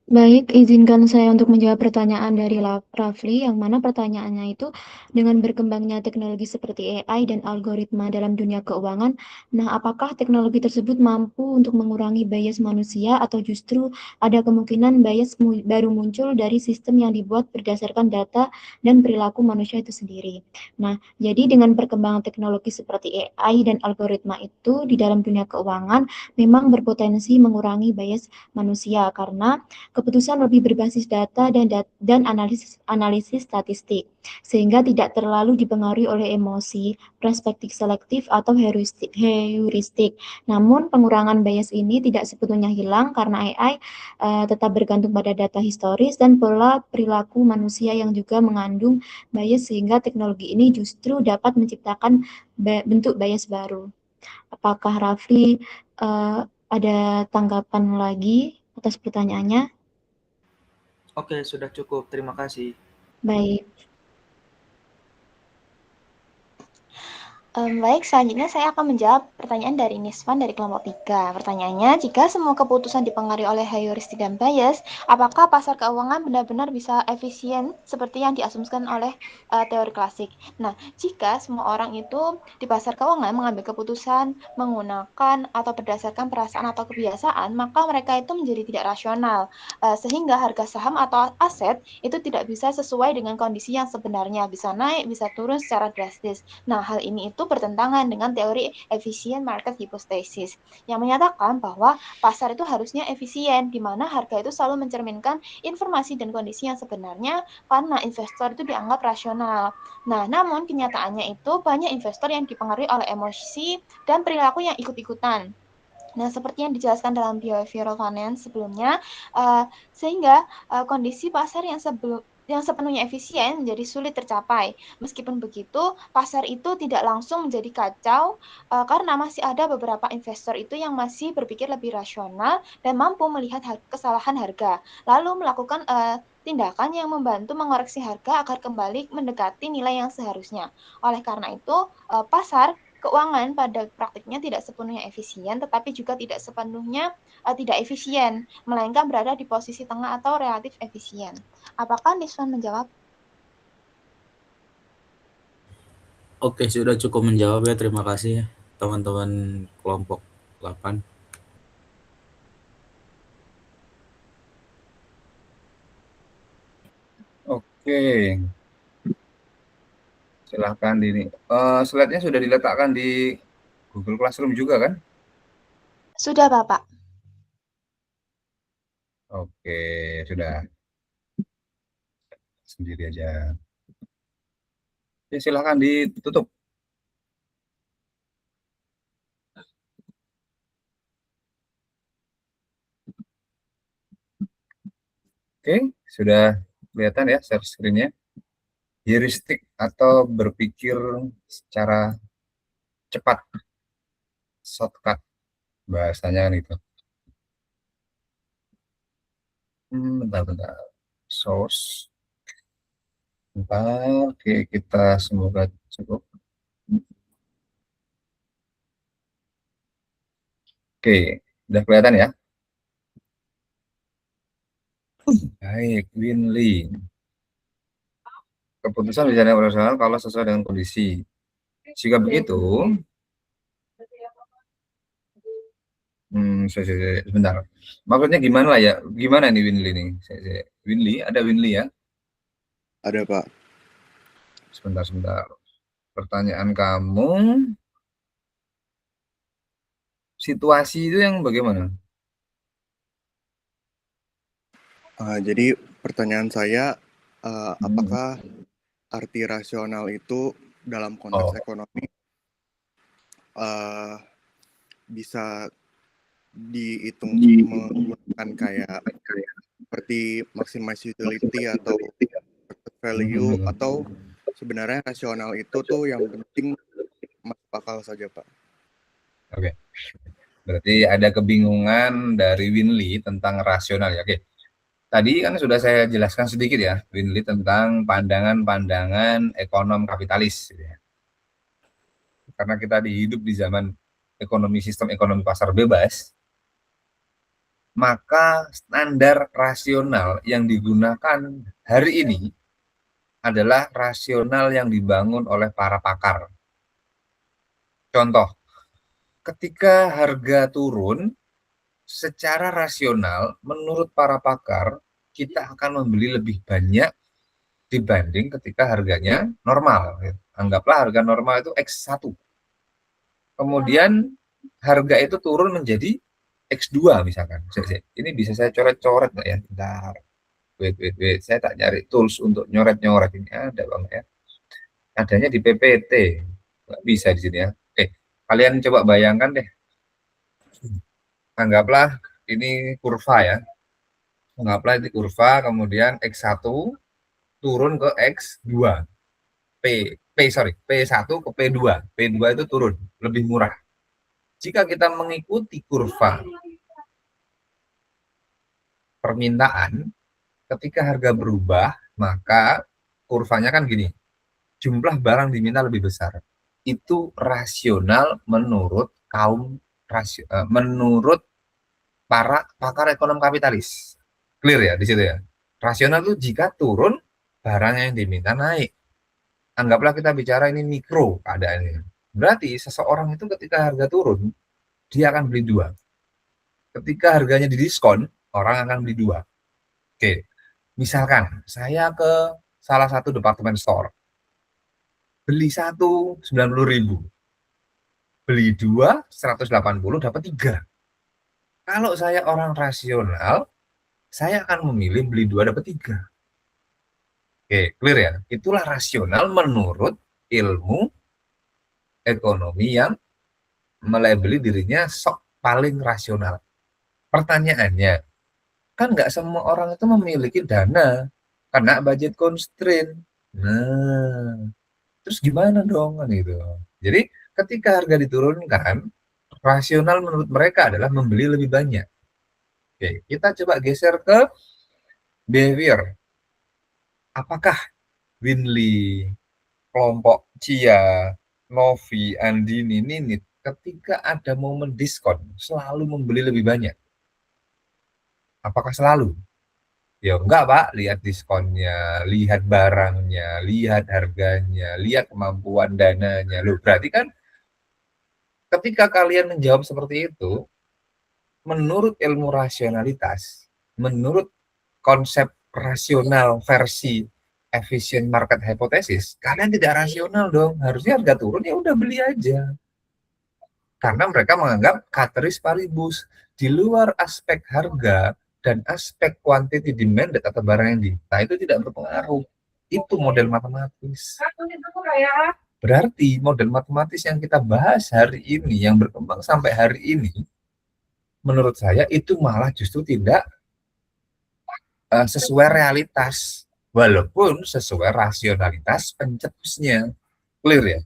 Baik, izinkan saya untuk menjawab pertanyaan dari Rafli, yang mana pertanyaannya itu dengan berkembangnya teknologi seperti AI dan algoritma dalam dunia keuangan, nah apakah teknologi tersebut mampu untuk mengurangi bias manusia atau justru ada kemungkinan bias baru muncul dari sistem yang dibuat berdasarkan data dan perilaku manusia itu sendiri. Nah, jadi dengan perkembangan teknologi seperti AI dan algoritma itu di dalam dunia keuangan memang berpotensi mengurangi bias manusia karena keputusan lebih berbasis data dan analisis statistik, sehingga tidak terlalu dipengaruhi oleh emosi, perspektif selektif, atau heuristik. Namun, pengurangan bias ini tidak sepenuhnya hilang karena AI tetap bergantung pada data historis dan pola perilaku manusia yang juga mengandung bias, sehingga teknologi ini justru dapat menciptakan bentuk bias baru. Apakah Rafli ada tanggapan lagi atas pertanyaannya? Oke, sudah cukup. Terima kasih. Baik. Baik, selanjutnya saya akan menjawab pertanyaan dari Nisvan dari kelompok 3. Pertanyaannya, jika semua keputusan dipengaruhi oleh heuristik dan bias, apakah pasar keuangan benar-benar bisa efisien seperti yang diasumsikan oleh teori klasik? Nah, jika semua orang itu di pasar keuangan mengambil keputusan menggunakan atau berdasarkan perasaan atau kebiasaan, maka mereka itu menjadi tidak rasional, sehingga harga saham atau aset itu tidak bisa sesuai dengan kondisi yang sebenarnya, bisa naik, bisa turun secara drastis. Nah, hal ini itu bertentangan dengan teori efisien market hypothesis yang menyatakan bahwa pasar itu harusnya efisien, di mana harga itu selalu mencerminkan informasi dan kondisi yang sebenarnya karena investor itu dianggap rasional. Nah, namun kenyataannya itu banyak investor yang dipengaruhi oleh emosi dan perilaku yang ikut-ikutan. Nah, seperti yang dijelaskan dalam behavioral finance sebelumnya, sehingga kondisi pasar yang sepenuhnya efisien menjadi sulit tercapai. Meskipun begitu, pasar itu tidak langsung menjadi kacau karena masih ada beberapa investor itu yang masih berpikir lebih rasional dan mampu melihat kesalahan harga, lalu melakukan tindakan yang membantu mengoreksi harga agar kembali mendekati nilai yang seharusnya. Oleh karena itu, pasar keuangan pada praktiknya tidak sepenuhnya efisien, tetapi juga tidak sepenuhnya tidak efisien, melainkan berada di posisi tengah atau relatif efisien. Apakah Nisvan menjawab? Oke, sudah cukup menjawab ya. Terima kasih ya, teman-teman kelompok 8. Oke. Silahkan ini. Slide-nya sudah diletakkan di Google Classroom juga kan? Sudah, Bapak. Oke, sudah. Sendiri aja. Ya, silahkan ditutup. Oke, sudah kelihatan ya share screen-nya. Heuristik atau berpikir secara cepat, shortcut bahasanya kan itu. Bentar. Source. Bentar, oke, kita semoga cukup. Oke, udah kelihatan ya? Baik, Winly. Keputusan bisa operasional kalau sesuai dengan kondisi. Jika begitu, sebentar. Maksudnya gimana lah ya? Gimana nih Winly nih? Winly, ada Winly ya? Ada, Pak. Sebentar. Pertanyaan kamu, situasi itu yang bagaimana? Jadi pertanyaan saya, apakah arti rasional itu dalam konteks ekonomi bisa dihitung menggunakan kayak seperti maximize utility atau value, atau sebenarnya rasional itu tuh yang penting masuk akal saja, Pak? Oke. Berarti ada kebingungan dari Winly tentang rasional ya. Oke. Tadi kan sudah saya jelaskan sedikit ya, Winly, tentang pandangan-pandangan ekonom kapitalis. Gitu ya. Karena kita hidup di zaman sistem ekonomi pasar bebas, maka standar rasional yang digunakan hari ini adalah rasional yang dibangun oleh para pakar. Contoh, ketika harga turun, secara rasional, menurut para pakar, kita akan membeli lebih banyak dibanding ketika harganya normal. Anggaplah harga normal itu X1. Kemudian harga itu turun menjadi X2 misalkan. Ini bisa saya coret-coret nggak ya? Bentar. Wait. Saya tak nyari tools untuk nyoret-nyoret. Ini ada bang ya. Adanya di PPT. Nggak bisa di sini ya. Oke, kalian coba bayangkan deh. Anggaplah ini kurva ya. Anggaplah ini kurva, kemudian X1 turun ke X2. P1 ke P2. P2 itu turun, lebih murah. Jika kita mengikuti kurva permintaan, ketika harga berubah, maka kurvanya kan gini. Jumlah barang diminta lebih besar. Itu rasional menurut menurut para pakar ekonom kapitalis. Clear ya di situ ya. Rasional itu jika turun, barang yang diminta naik. Anggaplah kita bicara ini mikro keadaannya. Berarti seseorang itu ketika harga turun, dia akan beli 2. Ketika harganya didiskon, orang akan beli 2. Oke, misalkan saya ke salah satu departemen store, beli 1 90.000, beli 2 180, dapat 3. Kalau saya orang rasional, saya akan memilih beli 2 dapat 3. Oke, clear ya? Itulah rasional menurut ilmu ekonomi yang melabeli dirinya sok paling rasional. Pertanyaannya, kan nggak semua orang itu memiliki dana, kena budget constraint. Nah, terus gimana dong kan gitu. Jadi ketika harga diturunkan, rasional menurut mereka adalah membeli lebih banyak. Oke, kita coba geser ke behavior. Apakah Winly, kelompok Cia, Novi, Andini, Ninit, ketika ada momen diskon, selalu membeli lebih banyak? Apakah selalu? Ya enggak Pak, lihat diskonnya, lihat barangnya, lihat harganya, lihat kemampuan dananya. Loh, berarti kan ketika kalian menjawab seperti itu, menurut ilmu rasionalitas, menurut konsep rasional versi efficient market hypothesis, kalian tidak rasional dong. Harusnya harga turun ya udah beli aja. Karena mereka menganggap ceteris paribus, di luar aspek harga dan aspek quantity demanded atau barang yang diminta itu tidak berpengaruh. Itu model matematis. Berarti model matematis yang kita bahas hari ini, yang berkembang sampai hari ini, menurut saya itu malah justru tidak sesuai realitas, walaupun sesuai rasionalitas pencetusnya. Clear ya?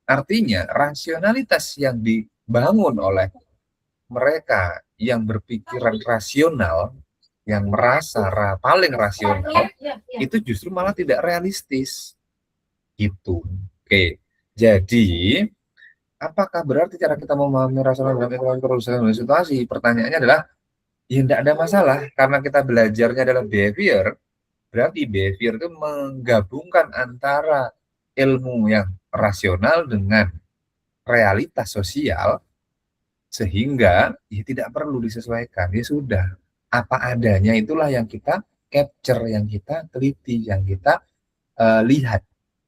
Artinya rasionalitas yang dibangun oleh mereka yang berpikiran rasional, yang merasa paling rasional, itu justru malah tidak realistis. Gitu. Oke, jadi apakah berarti cara kita memahami rasional dalam ekonomi perusahaan dan situasi? Pertanyaannya adalah, ya tidak ada masalah, karena kita belajarnya adalah behavior, berarti behavior itu menggabungkan antara ilmu yang rasional dengan realitas sosial, sehingga ya tidak perlu disesuaikan, ya sudah, apa adanya itulah yang kita capture, yang kita teliti, yang kita lihat,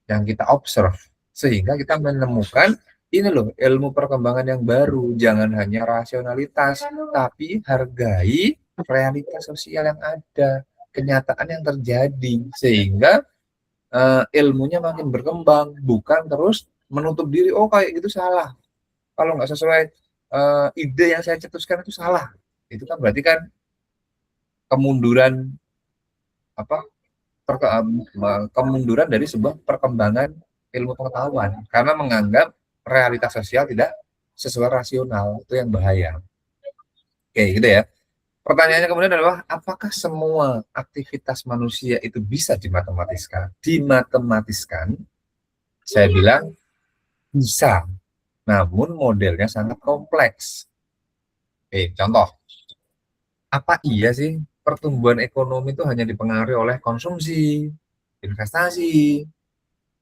yang kita observe, sehingga kita menemukan ini loh ilmu perkembangan yang baru. Jangan hanya rasionalitas, tapi hargai realitas sosial yang ada, kenyataan yang terjadi, sehingga ilmunya makin berkembang, bukan terus menutup diri, oh kayak gitu salah, kalau nggak sesuai ide yang saya cetuskan itu salah. Itu kan berarti kan kemunduran kemunduran dari sebuah perkembangan ilmu pengetahuan, karena menganggap realitas sosial tidak sesuai rasional. Itu yang bahaya. Oke, gitu ya. Pertanyaannya kemudian adalah, apakah semua aktivitas manusia itu bisa dimatematiskan? Dimatematiskan, saya bilang bisa, namun modelnya sangat kompleks. Contoh, apa iya sih pertumbuhan ekonomi itu hanya dipengaruhi oleh konsumsi, investasi,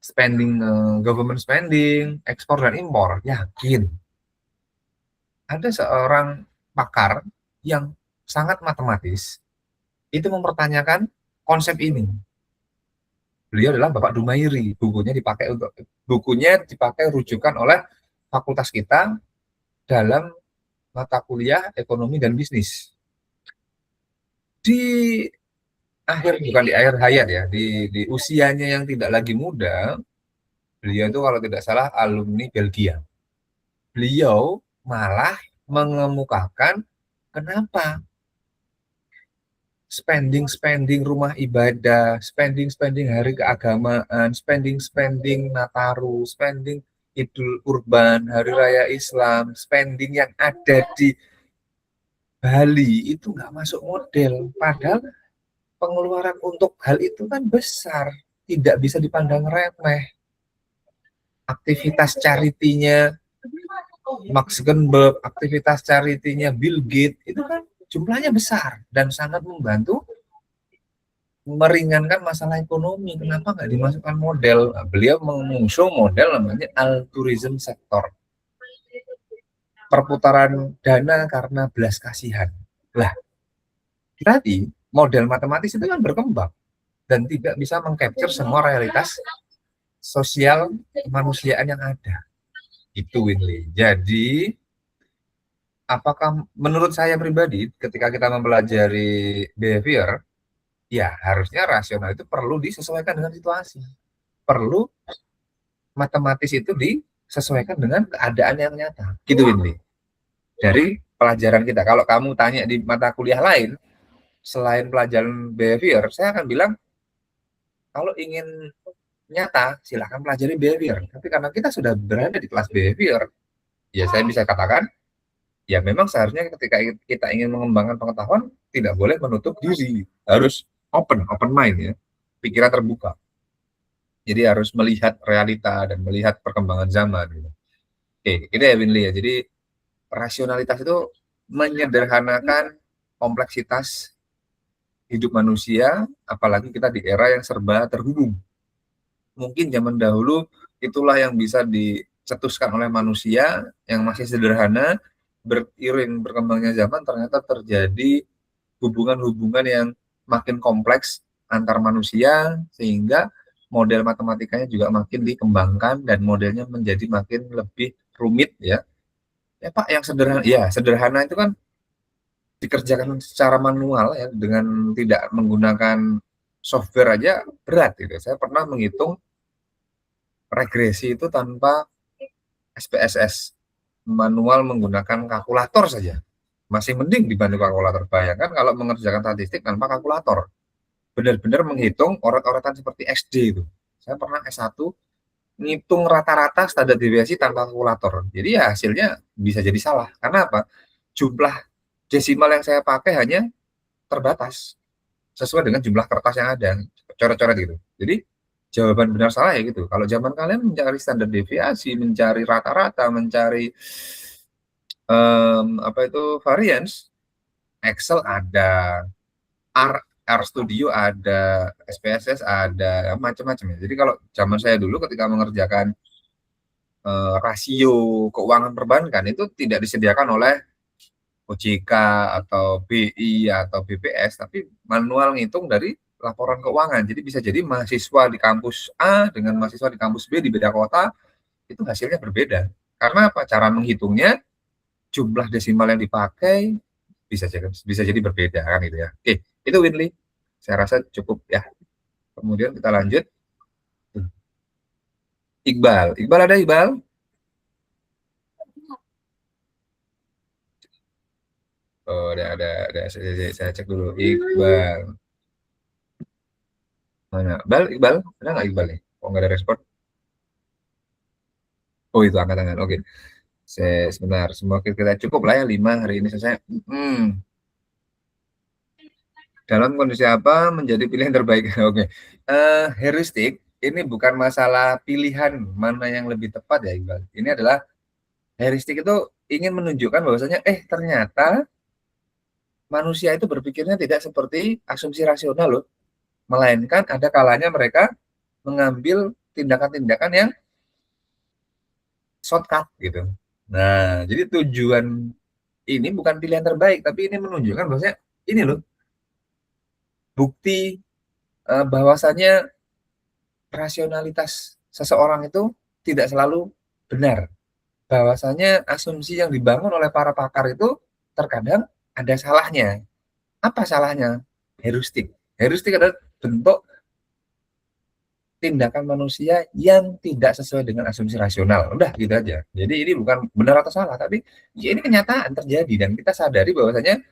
spending, government spending, ekspor dan impor? Yakin. Ada seorang pakar yang sangat matematis, itu mempertanyakan konsep ini. Beliau adalah Bapak Dumairi. Bukunya dipakai rujukan oleh fakultas kita dalam mata kuliah ekonomi dan bisnis. Di bukan di akhir hayat ya, di usianya yang tidak lagi muda, beliau itu kalau tidak salah alumni Belgia. Beliau malah mengemukakan kenapa spending rumah ibadah, spending hari keagamaan, spending Nataru, spending Idul Kurban, Hari Raya Islam, spending yang ada di Bali itu nggak masuk model. Padahal pengeluaran untuk hal itu kan besar, tidak bisa dipandang remeh. Aktivitas charity-nya Mark Zuckerberg, aktivitas charity-nya Bill Gates itu kan jumlahnya besar dan sangat membantu meringankan masalah ekonomi. Kenapa nggak dimasukkan model? Nah, beliau mengusung model namanya altruism sector. Perputaran dana karena belas kasihan. Lah, tadi model matematis itu kan berkembang dan tidak bisa mengcapture semua realitas sosial kemanusiaan yang ada. Itu Winley. Jadi apakah menurut saya pribadi ketika kita mempelajari behavior, ya harusnya rasional itu perlu disesuaikan dengan situasi. Perlu matematis itu disesuaikan dengan keadaan yang nyata. Gitu Winley. Dari pelajaran kita. Kalau kamu tanya di mata kuliah lain, selain pelajaran behavior, saya akan bilang kalau ingin nyata, silahkan pelajari behavior. Tapi karena kita sudah berada di kelas behavior, ya saya bisa katakan, ya memang seharusnya ketika kita ingin mengembangkan pengetahuan, tidak boleh menutup diri. Harus open mind ya. Pikiran terbuka. Jadi harus melihat realita dan melihat perkembangan zaman. Gitu. Oke, itu ya Winley ya. Jadi rasionalitas itu menyederhanakan kompleksitas hidup manusia, apalagi kita di era yang serba terhubung. Mungkin zaman dahulu itulah yang bisa dicetuskan oleh manusia yang masih sederhana, beriring berkembangnya zaman ternyata terjadi hubungan-hubungan yang makin kompleks antar manusia sehingga model matematikanya juga makin dikembangkan dan modelnya menjadi makin lebih rumit ya. Ya Pak, yang sederhana, ya sederhana itu kan dikerjakan secara manual ya dengan tidak menggunakan software aja berat gitu. Saya pernah menghitung regresi itu tanpa SPSS, manual menggunakan kalkulator saja. Masih mending dibanding kalkulator. Bayangkan kalau mengerjakan statistik tanpa kalkulator. Benar-benar menghitung oret-oretan seperti SD itu. Saya pernah S1 ngitung rata-rata standar deviasi tanpa kalkulator. Jadi ya hasilnya bisa jadi salah. Karena apa? Jumlah desimal yang saya pakai hanya terbatas. Sesuai dengan jumlah kertas yang ada. Coret-coret gitu. Jadi jawaban benar salah ya gitu. Kalau zaman kalian mencari standar deviasi, mencari rata-rata, mencari variance, Excel ada, R Studio ada, SPSS ada, macam-macam ya. Jadi kalau zaman saya dulu ketika mengerjakan rasio keuangan perbankan itu tidak disediakan oleh OJK atau BI atau BPS, tapi manual ngitung dari laporan keuangan. Jadi bisa jadi mahasiswa di kampus A dengan mahasiswa di kampus B di beda kota itu hasilnya berbeda. Karena apa? Cara menghitungnya, jumlah desimal yang dipakai bisa jadi berbeda kan gitu ya. Oke, itu Winley. Saya rasa cukup ya. Kemudian kita lanjut. Iqbal. Iqbal ada Iqbal? Oh, ada. Saya cek dulu. Iqbal. Mana? Iqbal? Ada nggak Iqbal nih? Oh, nggak ada respon. Oh, itu angkat tangan. Oke. Sebentar. Semoga kita cukup lah ya 5 hari ini selesai. Dalam kondisi apa menjadi pilihan terbaik? Oke. Heuristik ini bukan masalah pilihan mana yang lebih tepat ya Iqbal. Ini adalah heuristik itu ingin menunjukkan bahwasanya ternyata manusia itu berpikirnya tidak seperti asumsi rasional loh. Melainkan ada kalanya mereka mengambil tindakan-tindakan yang shortcut gitu. Nah, jadi tujuan ini bukan pilihan terbaik, tapi ini menunjukkan bahwasanya ini loh bukti bahwasanya rasionalitas seseorang itu tidak selalu benar. bahwasanya asumsi yang dibangun oleh para pakar itu terkadang ada salahnya. Apa salahnya? Heuristik. Heuristik adalah bentuk tindakan manusia yang tidak sesuai dengan asumsi rasional. Udah gitu aja. Jadi ini bukan benar atau salah, tapi ya ini kenyataan terjadi dan kita sadari bahwasanya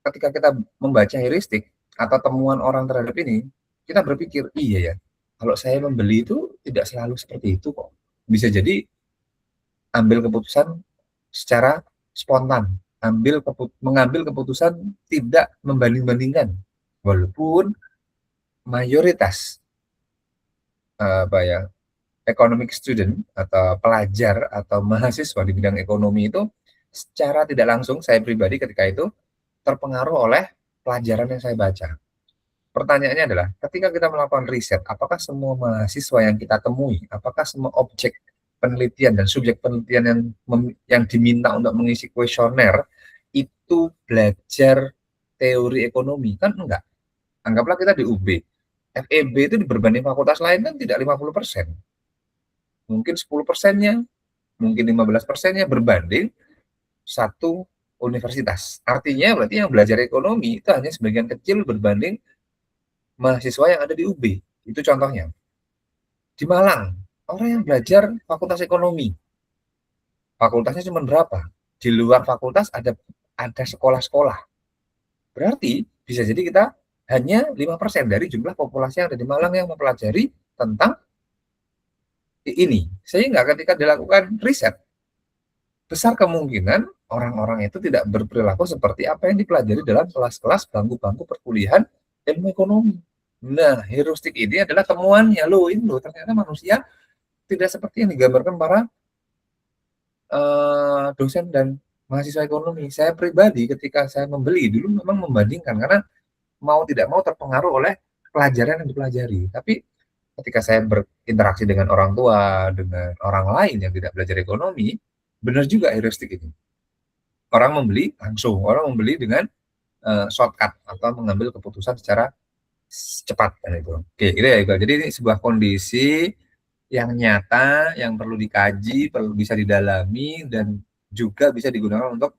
ketika kita membaca heuristik atau temuan orang terhadap ini, kita berpikir, iya ya, kalau saya membeli itu tidak selalu seperti itu kok. Bisa jadi ambil keputusan secara spontan, mengambil keputusan tidak membanding-bandingkan. Walaupun mayoritas economic student atau pelajar atau mahasiswa di bidang ekonomi itu secara tidak langsung saya pribadi ketika itu terpengaruh oleh pelajaran yang saya baca. Pertanyaannya adalah, ketika kita melakukan riset, apakah semua mahasiswa yang kita temui, apakah semua objek penelitian dan subjek penelitian yang diminta untuk mengisi kuesioner itu belajar teori ekonomi? Kan enggak. Anggaplah kita di UB. FEB itu berbanding fakultas lain kan tidak 50%. Mungkin 10%-nya, mungkin 15%-nya berbanding satu universitas. Artinya berarti yang belajar ekonomi itu hanya sebagian kecil berbanding mahasiswa yang ada di UB. Itu contohnya. Di Malang, orang yang belajar fakultas ekonomi, fakultasnya cuma berapa? Di luar fakultas ada sekolah-sekolah. Berarti bisa jadi kita hanya 5% dari jumlah populasi yang ada di Malang yang mempelajari tentang ini. Sehingga ketika dilakukan riset, besar kemungkinan orang-orang itu tidak berperilaku seperti apa yang dipelajari dalam kelas-kelas bangku-bangku perkuliahan ilmu ekonomi. Nah, heuristik ini adalah temuannya. Ternyata manusia tidak seperti yang digambarkan para dosen dan mahasiswa ekonomi. Saya pribadi ketika saya membeli dulu memang membandingkan karena mau tidak mau terpengaruh oleh pelajaran yang dipelajari. Tapi ketika saya berinteraksi dengan orang tua, dengan orang lain yang tidak belajar ekonomi, benar juga heuristik ini. Orang membeli langsung, orang membeli dengan shortcut atau mengambil keputusan secara cepat kan itu. Oke, gitu ya Iqbal. Jadi ini sebuah kondisi yang nyata, yang perlu dikaji, perlu bisa didalami dan juga bisa digunakan untuk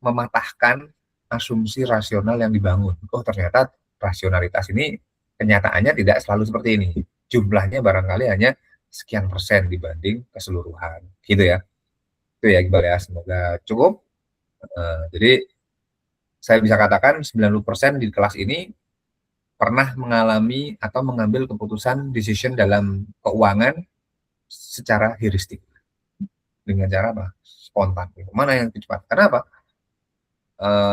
mematahkan asumsi rasional yang dibangun. Oh, ternyata rasionalitas ini kenyataannya tidak selalu seperti ini. Jumlahnya barangkali hanya sekian persen dibanding keseluruhan. Gitu ya. Itu ya Iqbal ya, semoga cukup. Jadi saya bisa katakan 90% di kelas ini pernah mengalami atau mengambil keputusan decision dalam keuangan secara heuristik. Dengan cara apa? Spontan. Mana yang cepat? Karena apa?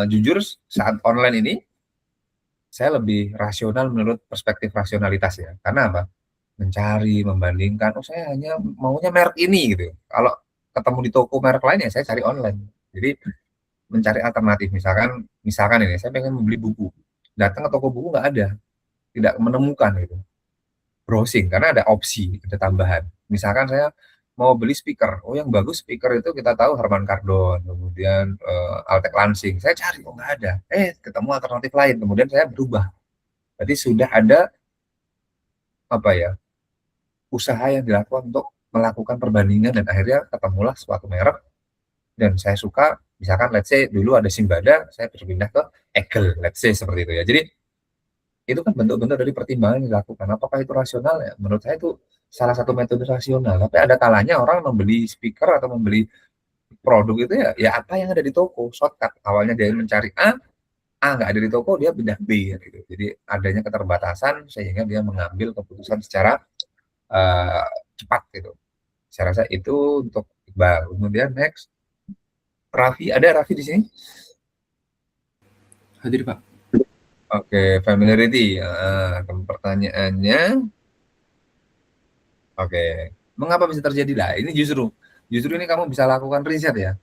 Jujur saat online ini saya lebih rasional menurut perspektif rasionalitas ya. Karena apa? Mencari, membandingkan, oh saya hanya maunya merek ini gitu. Kalau ketemu di toko merek lain ya saya cari online. Jadi mencari alternatif. Misalkan ini saya pengen membeli buku. Datang ke toko buku nggak ada, tidak menemukan gitu. Browsing karena ada opsi, ada tambahan. Misalkan saya mau beli speaker, oh yang bagus speaker itu kita tahu Harman Kardon, kemudian Altec Lansing. Saya cari, oh nggak ada. Ketemu alternatif lain, kemudian saya berubah. Berarti sudah ada usaha yang dilakukan untuk melakukan perbandingan dan akhirnya ketemulah suatu merek dan saya suka. Misalkan let's say dulu ada Simbada, saya berpindah ke Egel, let's say seperti itu ya. Jadi itu kan bentuk-bentuk dari pertimbangan yang dilakukan. Apakah itu rasional ya? Menurut saya itu salah satu metode rasional. Tapi ada kalanya orang membeli speaker atau membeli produk itu ya apa yang ada di toko, shortcut. Awalnya dia mencari A nggak ada di toko, dia pindah B gitu. Jadi adanya keterbatasan sehingga dia mengambil keputusan secara cepat gitu. Saya rasa itu untuk Iqbal. Kemudian next. Raffi, ada Raffi di sini? Hadir, Pak. Oke, familiarity. Pertanyaannya, oke, mengapa bisa terjadi lah? Ini justru ini kamu bisa lakukan riset ya.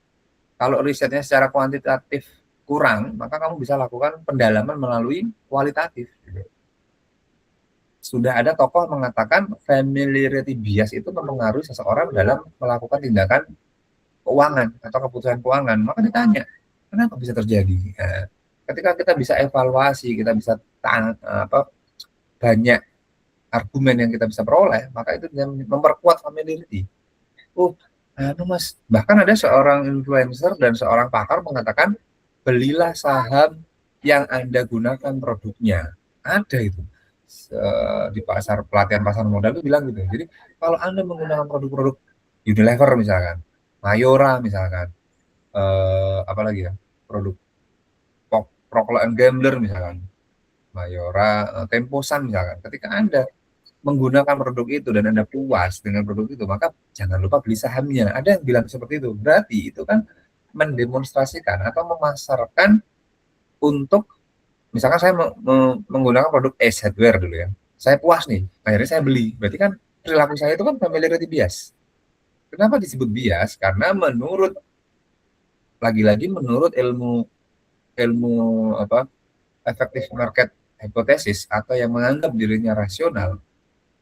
Kalau risetnya secara kuantitatif kurang, maka kamu bisa lakukan pendalaman melalui kualitatif. Sudah ada tokoh mengatakan familiarity bias itu mempengaruhi seseorang dalam melakukan tindakan keuangan atau keputusan keuangan. Maka ditanya, kenapa bisa terjadi? Nah, ketika kita bisa evaluasi, kita bisa banyak argumen yang kita bisa peroleh, maka itu memperkuat familiarity. oh, Mas, bahkan ada seorang influencer dan seorang pakar mengatakan, belilah saham yang Anda gunakan produknya. Ada itu. Di pelatihan pasar modal itu bilang gitu. Jadi kalau Anda menggunakan produk-produk Unilever misalkan, Mayora misalkan, apalagi ya, produk Procter & Gamble misalkan, Mayora, Temposan misalkan. Ketika Anda menggunakan produk itu dan Anda puas dengan produk itu, maka jangan lupa beli sahamnya. Ada yang bilang seperti itu. Berarti itu kan mendemonstrasikan atau memasarkan untuk, misalkan saya menggunakan produk Ace Hardware dulu ya. Saya puas nih, akhirnya saya beli. Berarti kan perilaku saya itu kan familiarity bias. Kenapa disebut bias? Karena menurut ilmu effective market hypothesis atau yang menganggap dirinya rasional,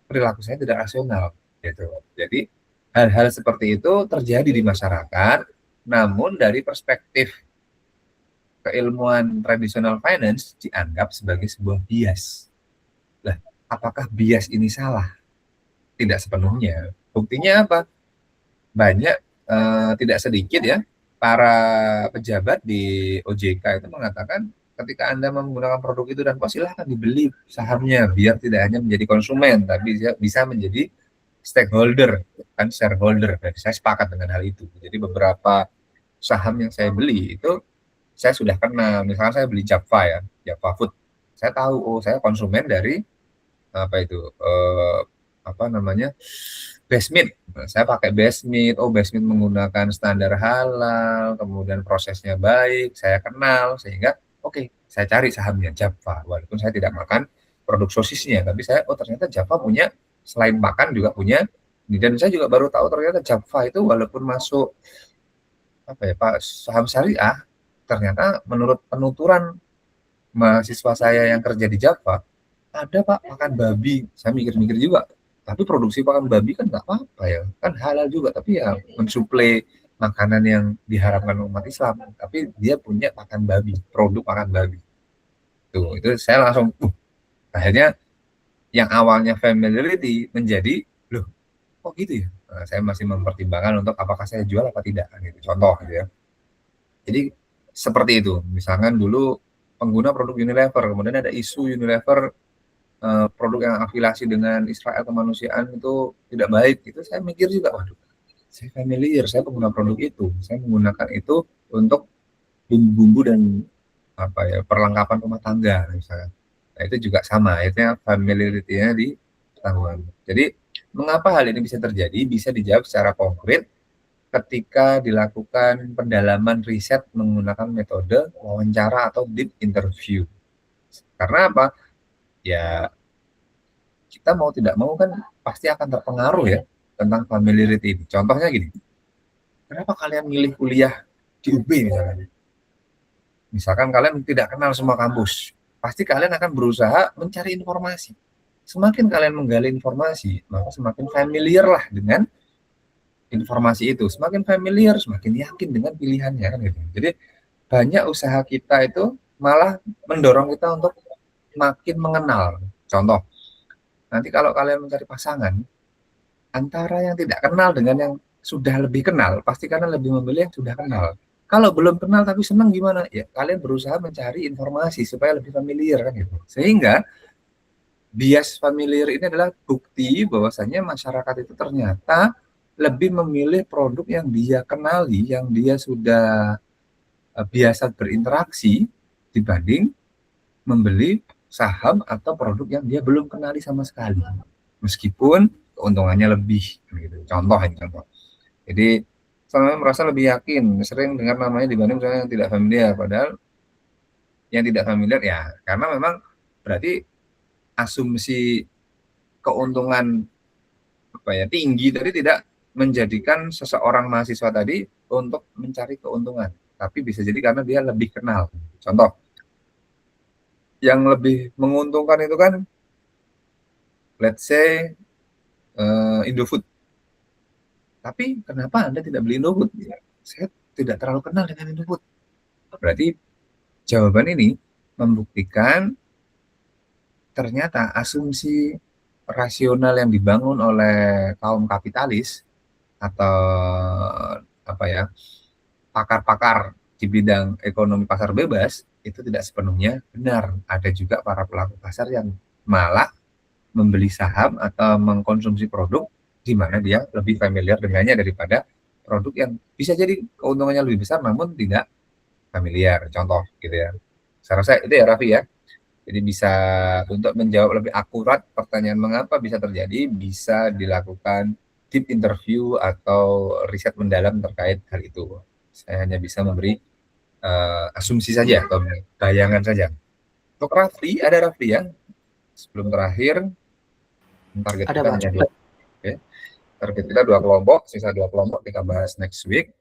perilaku saya tidak rasional gitu. Jadi hal-hal seperti itu terjadi di masyarakat, namun dari perspektif keilmuan tradisional finance dianggap sebagai sebuah bias. Lah, apakah bias ini salah? Tidak sepenuhnya. Buktinya apa? Banyak, tidak sedikit ya, para pejabat di OJK itu mengatakan ketika Anda menggunakan produk itu dan kok silahkan dibeli sahamnya biar tidak hanya menjadi konsumen tapi bisa menjadi stakeholder, kan shareholder. Dan saya sepakat dengan hal itu. Jadi beberapa saham yang saya beli itu saya sudah kenal. Misalnya saya beli Java ya, Java Food. Saya tahu, oh saya konsumen dari Bestmeat. Saya pakai Bestmeat, Bestmeat menggunakan standar halal, kemudian prosesnya baik, saya kenal, sehingga oke, saya cari sahamnya Java. Walaupun saya tidak makan produk sosisnya, tapi saya, ternyata Java punya, selain makan juga punya, dan saya juga baru tahu ternyata Java itu walaupun masuk saham syariah, ternyata menurut penuturan mahasiswa saya yang kerja di Java, ada Pak makan babi. Saya mikir-mikir juga, tapi produksi pakan babi kan nggak apa-apa ya, kan halal juga, tapi ya mensuplai makanan yang diharapkan umat Islam, tapi dia punya pakan babi, produk pakan babi. Tuh, itu saya langsung, akhirnya yang awalnya familiarity menjadi, loh, kok gitu ya? Nah, saya masih mempertimbangkan untuk apakah saya jual apa tidak, gitu. Contoh gitu ya. Jadi seperti itu, misalkan dulu pengguna produk Unilever, kemudian ada isu Unilever produk yang afiliasi dengan Israel kemanusiaan itu tidak baik, itu saya mikir juga, waduh, saya familiar, saya pengguna produk itu, saya menggunakan itu untuk bumbu-bumbu dan perlengkapan rumah tangga misalnya. Nah itu juga sama, akhirnya familiarity-nya di ketahuan. Jadi mengapa hal ini bisa terjadi? Bisa dijawab secara konkret ketika dilakukan pendalaman riset menggunakan metode wawancara atau deep interview. Karena apa? Ya kita mau tidak mau kan pasti akan terpengaruh ya tentang familiarity ini. Contohnya gini, kenapa kalian milih kuliah di UB misalnya? Misalkan kalian tidak kenal semua kampus, pasti kalian akan berusaha mencari informasi. Semakin kalian menggali informasi, maka semakin familiar lah dengan informasi itu. Semakin familiar, semakin yakin dengan pilihannya kan gitu. Jadi banyak usaha kita itu malah mendorong kita untuk makin mengenal. Contoh, nanti kalau kalian mencari pasangan, antara yang tidak kenal dengan yang sudah lebih kenal, pasti kalian lebih memilih yang sudah kenal. Kalau belum kenal tapi senang gimana? Ya kalian berusaha mencari informasi supaya lebih familiar kan gitu. Sehingga bias familiar ini adalah bukti bahwasanya masyarakat itu ternyata lebih memilih produk yang dia kenali, yang dia sudah biasa berinteraksi dibanding membeli saham atau produk yang dia belum kenali sama sekali, meskipun keuntungannya lebih gitu. Contoh. Jadi saya merasa lebih yakin, sering dengar namanya dibanding misalnya yang tidak familiar, padahal yang tidak familiar ya karena memang berarti asumsi keuntungan tinggi tadi tidak menjadikan seseorang mahasiswa tadi untuk mencari keuntungan, tapi bisa jadi karena dia lebih kenal. Contoh, yang lebih menguntungkan itu kan, let's say Indofood. Tapi kenapa Anda tidak beli Indofood? Ya, saya tidak terlalu kenal dengan Indofood. Berarti jawaban ini membuktikan ternyata asumsi rasional yang dibangun oleh kaum kapitalis atau apa ya, pakar-pakar di bidang ekonomi pasar bebas itu tidak sepenuhnya benar. Ada juga para pelaku pasar yang malah membeli saham atau mengkonsumsi produk di mana dia lebih familiar dengannya daripada produk yang bisa jadi keuntungannya lebih besar namun tidak familiar. Contoh gitu ya. Saya rasa itu ya Raffi ya. Jadi bisa untuk menjawab lebih akurat pertanyaan mengapa bisa terjadi, bisa dilakukan deep interview atau riset mendalam terkait hal itu. Saya hanya bisa memberi asumsi saja atau bayangan saja. Untuk Raffi, ada Raffi ya? Sebelum terakhir, target Ada, kita Pak. hanya 2. Oke. Target kita 2 kelompok, sisa 2 kelompok kita bahas next week.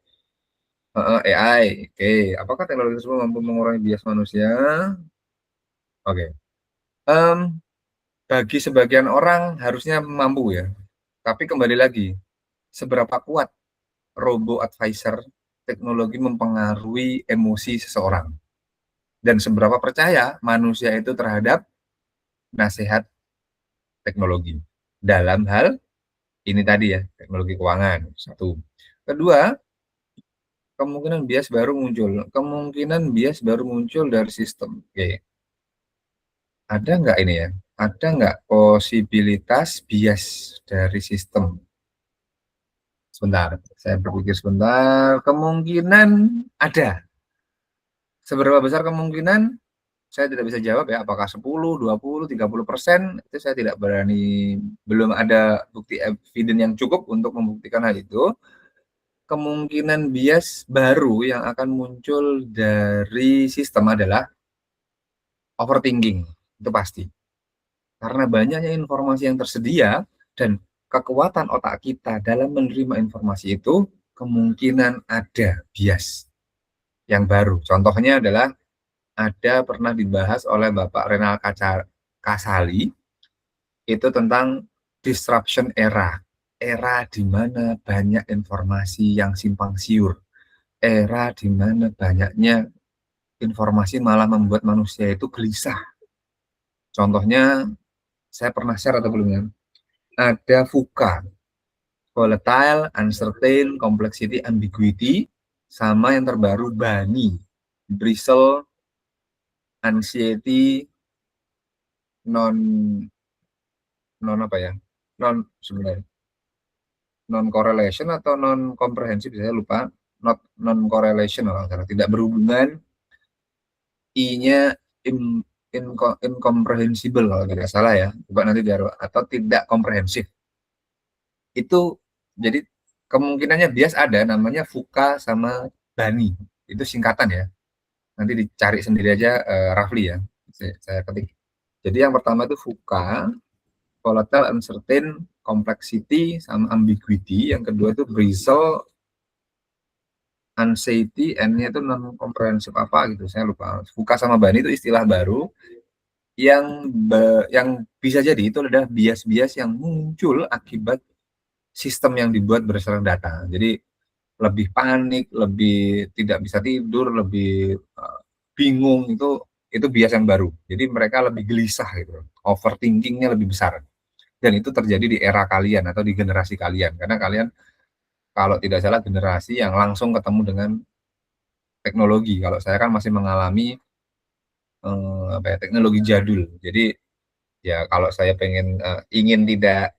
AI, oke. Apakah teknologi tersebut mampu mengurangi bias manusia? Oke. Bagi sebagian orang harusnya mampu ya. Tapi kembali lagi, seberapa kuat robo advisor teknologi mempengaruhi emosi seseorang dan seberapa percaya manusia itu terhadap nasihat teknologi dalam hal ini tadi ya, teknologi keuangan. 1. Kedua, kemungkinan bias baru muncul. Kemungkinan bias baru muncul dari sistem. Oke. Ada nggak ini ya? Ada nggak posibilitas bias dari sistem? Sebentar, saya berpikir sebentar. Kemungkinan ada. Seberapa besar kemungkinan? Saya tidak bisa jawab ya, apakah 10, 20, 30%, itu saya tidak berani, belum ada bukti evidence yang cukup untuk membuktikan hal itu. Kemungkinan bias baru yang akan muncul dari sistem adalah overthinking, itu pasti. Karena banyaknya informasi yang tersedia dan kekuatan otak kita dalam menerima informasi itu, kemungkinan ada bias yang baru. Contohnya adalah ada pernah dibahas oleh Bapak Renal Kasali, itu tentang disruption era. Era di mana banyak informasi yang simpang siur. Era di mana banyaknya informasi malah membuat manusia itu gelisah. Contohnya, saya pernah share atau belum ya? Ada VUCA, Volatile, Uncertain, Complexity, Ambiguity, sama yang terbaru BANI, Bristle, Anxiety, non apa ya? Sebenarnya non correlation atau non komprehensif, saya lupa. Non correlation kalau tidak berhubungan, I-nya incomprehensible kalau tidak salah ya. Coba nanti biar, atau tidak komprehensif. Itu jadi kemungkinannya bias ada, namanya VUCA sama BANI. Itu singkatan ya. Nanti dicari sendiri aja Rafli ya. Saya ketik. Jadi yang pertama itu VUCA, Volatile, Uncertain, Complexity, sama Ambiguity. Yang kedua itu Bristle, Anxiety, N-nya itu non komprehensif apa gitu, saya lupa. VUCA sama BANI itu istilah baru yang bisa jadi itu adalah bias-bias yang muncul akibat sistem yang dibuat berdasarkan data. Jadi lebih panik, lebih tidak bisa tidur, lebih bingung, itu bias yang baru. Jadi mereka lebih gelisah gitu, overthinkingnya lebih besar. Dan itu terjadi di era kalian atau di generasi kalian, karena kalian kalau tidak salah generasi yang langsung ketemu dengan teknologi. Kalau saya kan masih mengalami teknologi jadul. Jadi ya kalau saya ingin tidak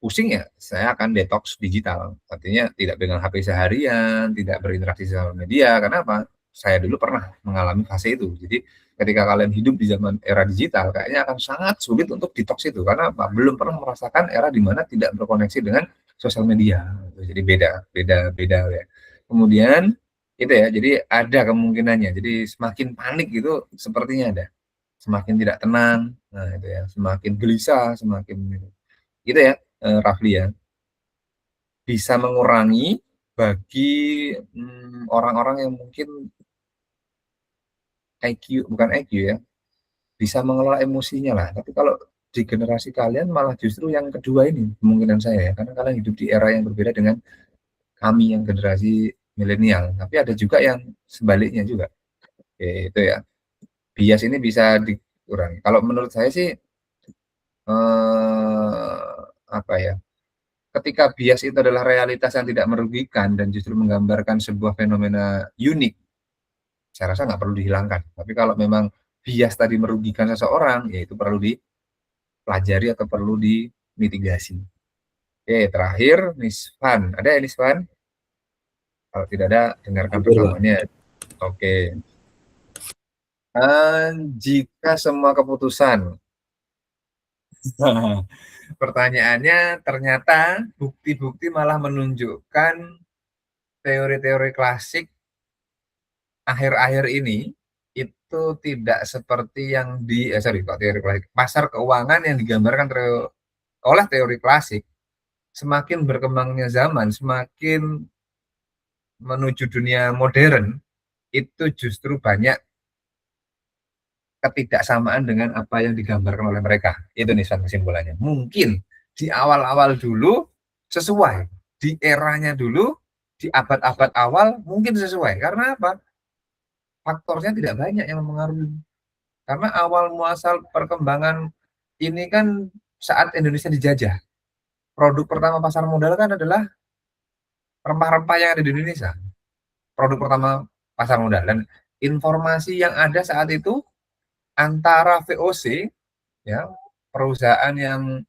pusing ya, saya akan detox digital. Artinya tidak pegang HP seharian, tidak berinteraksi sosial media. Kenapa? Saya dulu pernah mengalami fase itu. Jadi ketika kalian hidup di zaman era digital, kayaknya akan sangat sulit untuk detox itu. Karena apa? Belum pernah merasakan era di mana tidak berkoneksi dengan sosial media. Jadi beda ya. Kemudian itu ya, jadi ada kemungkinannya. Jadi semakin panik gitu sepertinya ada. Semakin tidak tenang, nah itu ya, semakin gelisah, semakin gitu ya, Rafli ya. Bisa mengurangi bagi orang-orang yang mungkin bukan IQ ya, bisa mengelola emosinya lah. Tapi kalau di generasi kalian malah justru yang kedua ini kemungkinan saya ya, karena kalian hidup di era yang berbeda dengan kami yang generasi milenial. Tapi ada juga yang sebaliknya juga. Oke, itu ya. Bias ini bisa dikurangi. Kalau menurut saya sih apa ya? ketika bias itu adalah realitas yang tidak merugikan dan justru menggambarkan sebuah fenomena unik, saya rasa nggak perlu dihilangkan. Tapi kalau memang bias tadi merugikan seseorang, ya itu perlu dipelajari atau perlu dimitigasi. Oke, terakhir Miss Van. Ada ya Miss Van? Kalau tidak ada, dengarkan rekamannya. Oke. Jika semua keputusan pertanyaannya ternyata bukti-bukti malah menunjukkan teori-teori klasik akhir-akhir ini itu tidak seperti yang teori klasik. Pasar keuangan yang digambarkan oleh teori klasik, semakin berkembangnya zaman, semakin menuju dunia modern, itu justru banyak ketidaksamaan dengan apa yang digambarkan oleh mereka. Itu nih kesimpulannya. Mungkin di awal-awal dulu sesuai, di eranya dulu, di abad-abad awal mungkin sesuai. Karena apa? Faktornya tidak banyak yang mempengaruhi. Karena awal muasal perkembangan ini kan saat Indonesia dijajah. Produk pertama pasar modal kan adalah rempah-rempah yang ada di Indonesia. Produk pertama pasar modal. Dan informasi yang ada saat itu antara VOC, ya, perusahaan yang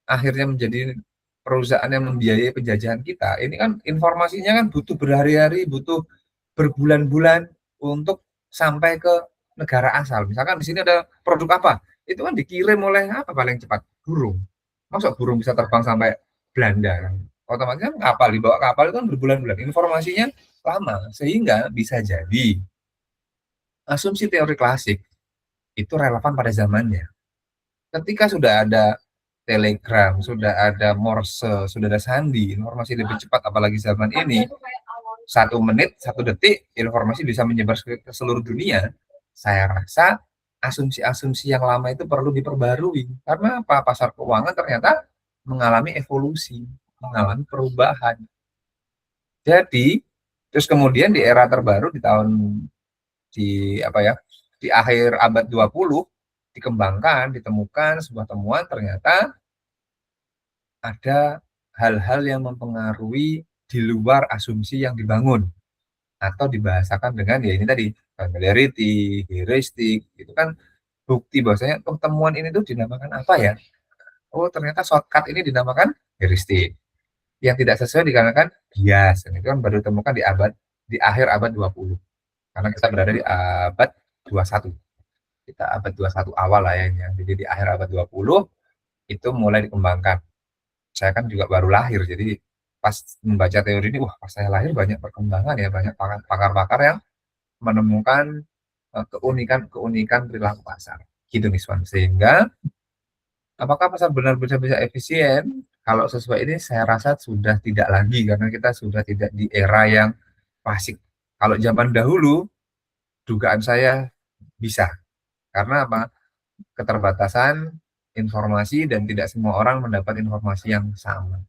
akhirnya menjadi perusahaan yang membiayai penjajahan kita, ini kan informasinya kan butuh berhari-hari, butuh berbulan-bulan untuk sampai ke negara asal. Misalkan di sini ada produk apa, itu kan dikirim oleh apa paling cepat? Burung. Masa burung bisa terbang sampai Belanda? Otomatis kan kapal, dibawa kapal itu kan berbulan-bulan. Informasinya lama, sehingga bisa jadi asumsi teori klasik itu relevan pada zamannya. Ketika sudah ada telegram, sudah ada morse, sudah ada sandi, informasi lebih cepat, apalagi zaman ini, 1 menit, 1 detik, informasi bisa menyebar ke seluruh dunia. Saya rasa asumsi-asumsi yang lama itu perlu diperbarui. Karena apa? Pasar keuangan ternyata mengalami evolusi, mengalami perubahan. Jadi, terus kemudian di era terbaru di akhir abad 20 ditemukan sebuah temuan, ternyata ada hal-hal yang mempengaruhi di luar asumsi yang dibangun atau dibahasakan dengan ya ini tadi familiarity, heuristik, itu kan bukti bahwasanya temuan ini tuh dinamakan apa ya? Oh, ternyata shortcut ini dinamakan heuristik. Yang tidak sesuai dikarenakan bias. Dan itu kan baru ditemukan di akhir abad 20. Karena kita berada di abad 21. Kita abad 21 awal lah ya. Jadi di akhir abad 20 itu mulai dikembangkan. Saya kan juga baru lahir, jadi pas membaca teori ini, wah pas saya lahir banyak perkembangan ya, banyak pakar-pakar yang menemukan keunikan perilaku pasar. Gitu nih Swan. Sehingga apakah pasar benar-benar bisa efisien? Kalau sesuai ini saya rasa sudah tidak lagi, karena kita sudah tidak di era yang klasik. Kalau zaman dahulu, dugaan saya bisa. Karena apa? Keterbatasan informasi dan tidak semua orang mendapat informasi yang sama.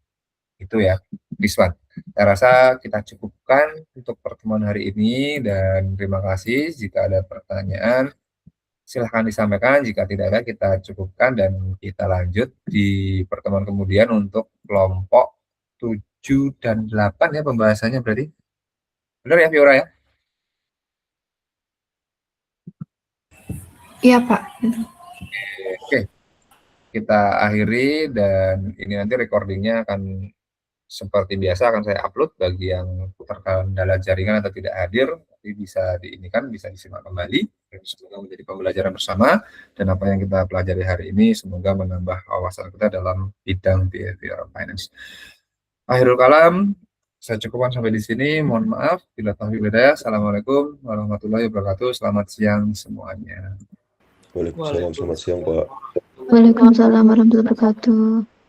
Itu ya, Rizwan. Saya rasa kita cukupkan untuk pertemuan hari ini dan terima kasih. Jika ada pertanyaan, silahkan disampaikan. Jika tidak ada, kita cukupkan dan kita lanjut di pertemuan kemudian untuk kelompok 7 dan 8 ya pembahasannya berarti. Benar ya, Fiora ya? Iya, Pak. Oke, kita akhiri dan ini nanti recordingnya akan seperti biasa akan saya upload bagi yang terkendala jaringan atau tidak hadir, tapi bisa bisa disimak kembali. Semoga menjadi pembelajaran bersama dan apa yang kita pelajari hari ini semoga menambah wawasan kita dalam bidang behavioral finance. Akhirul kalam, saya cukupkan sampai di sini. Mohon maaf bila taufiq wal hidayah. Assalamualaikum warahmatullahi wabarakatuh. Selamat siang semuanya. Waalaikumsalam, selamat siang Pak. Waalaikumsalam warahmatullahi wabarakatuh.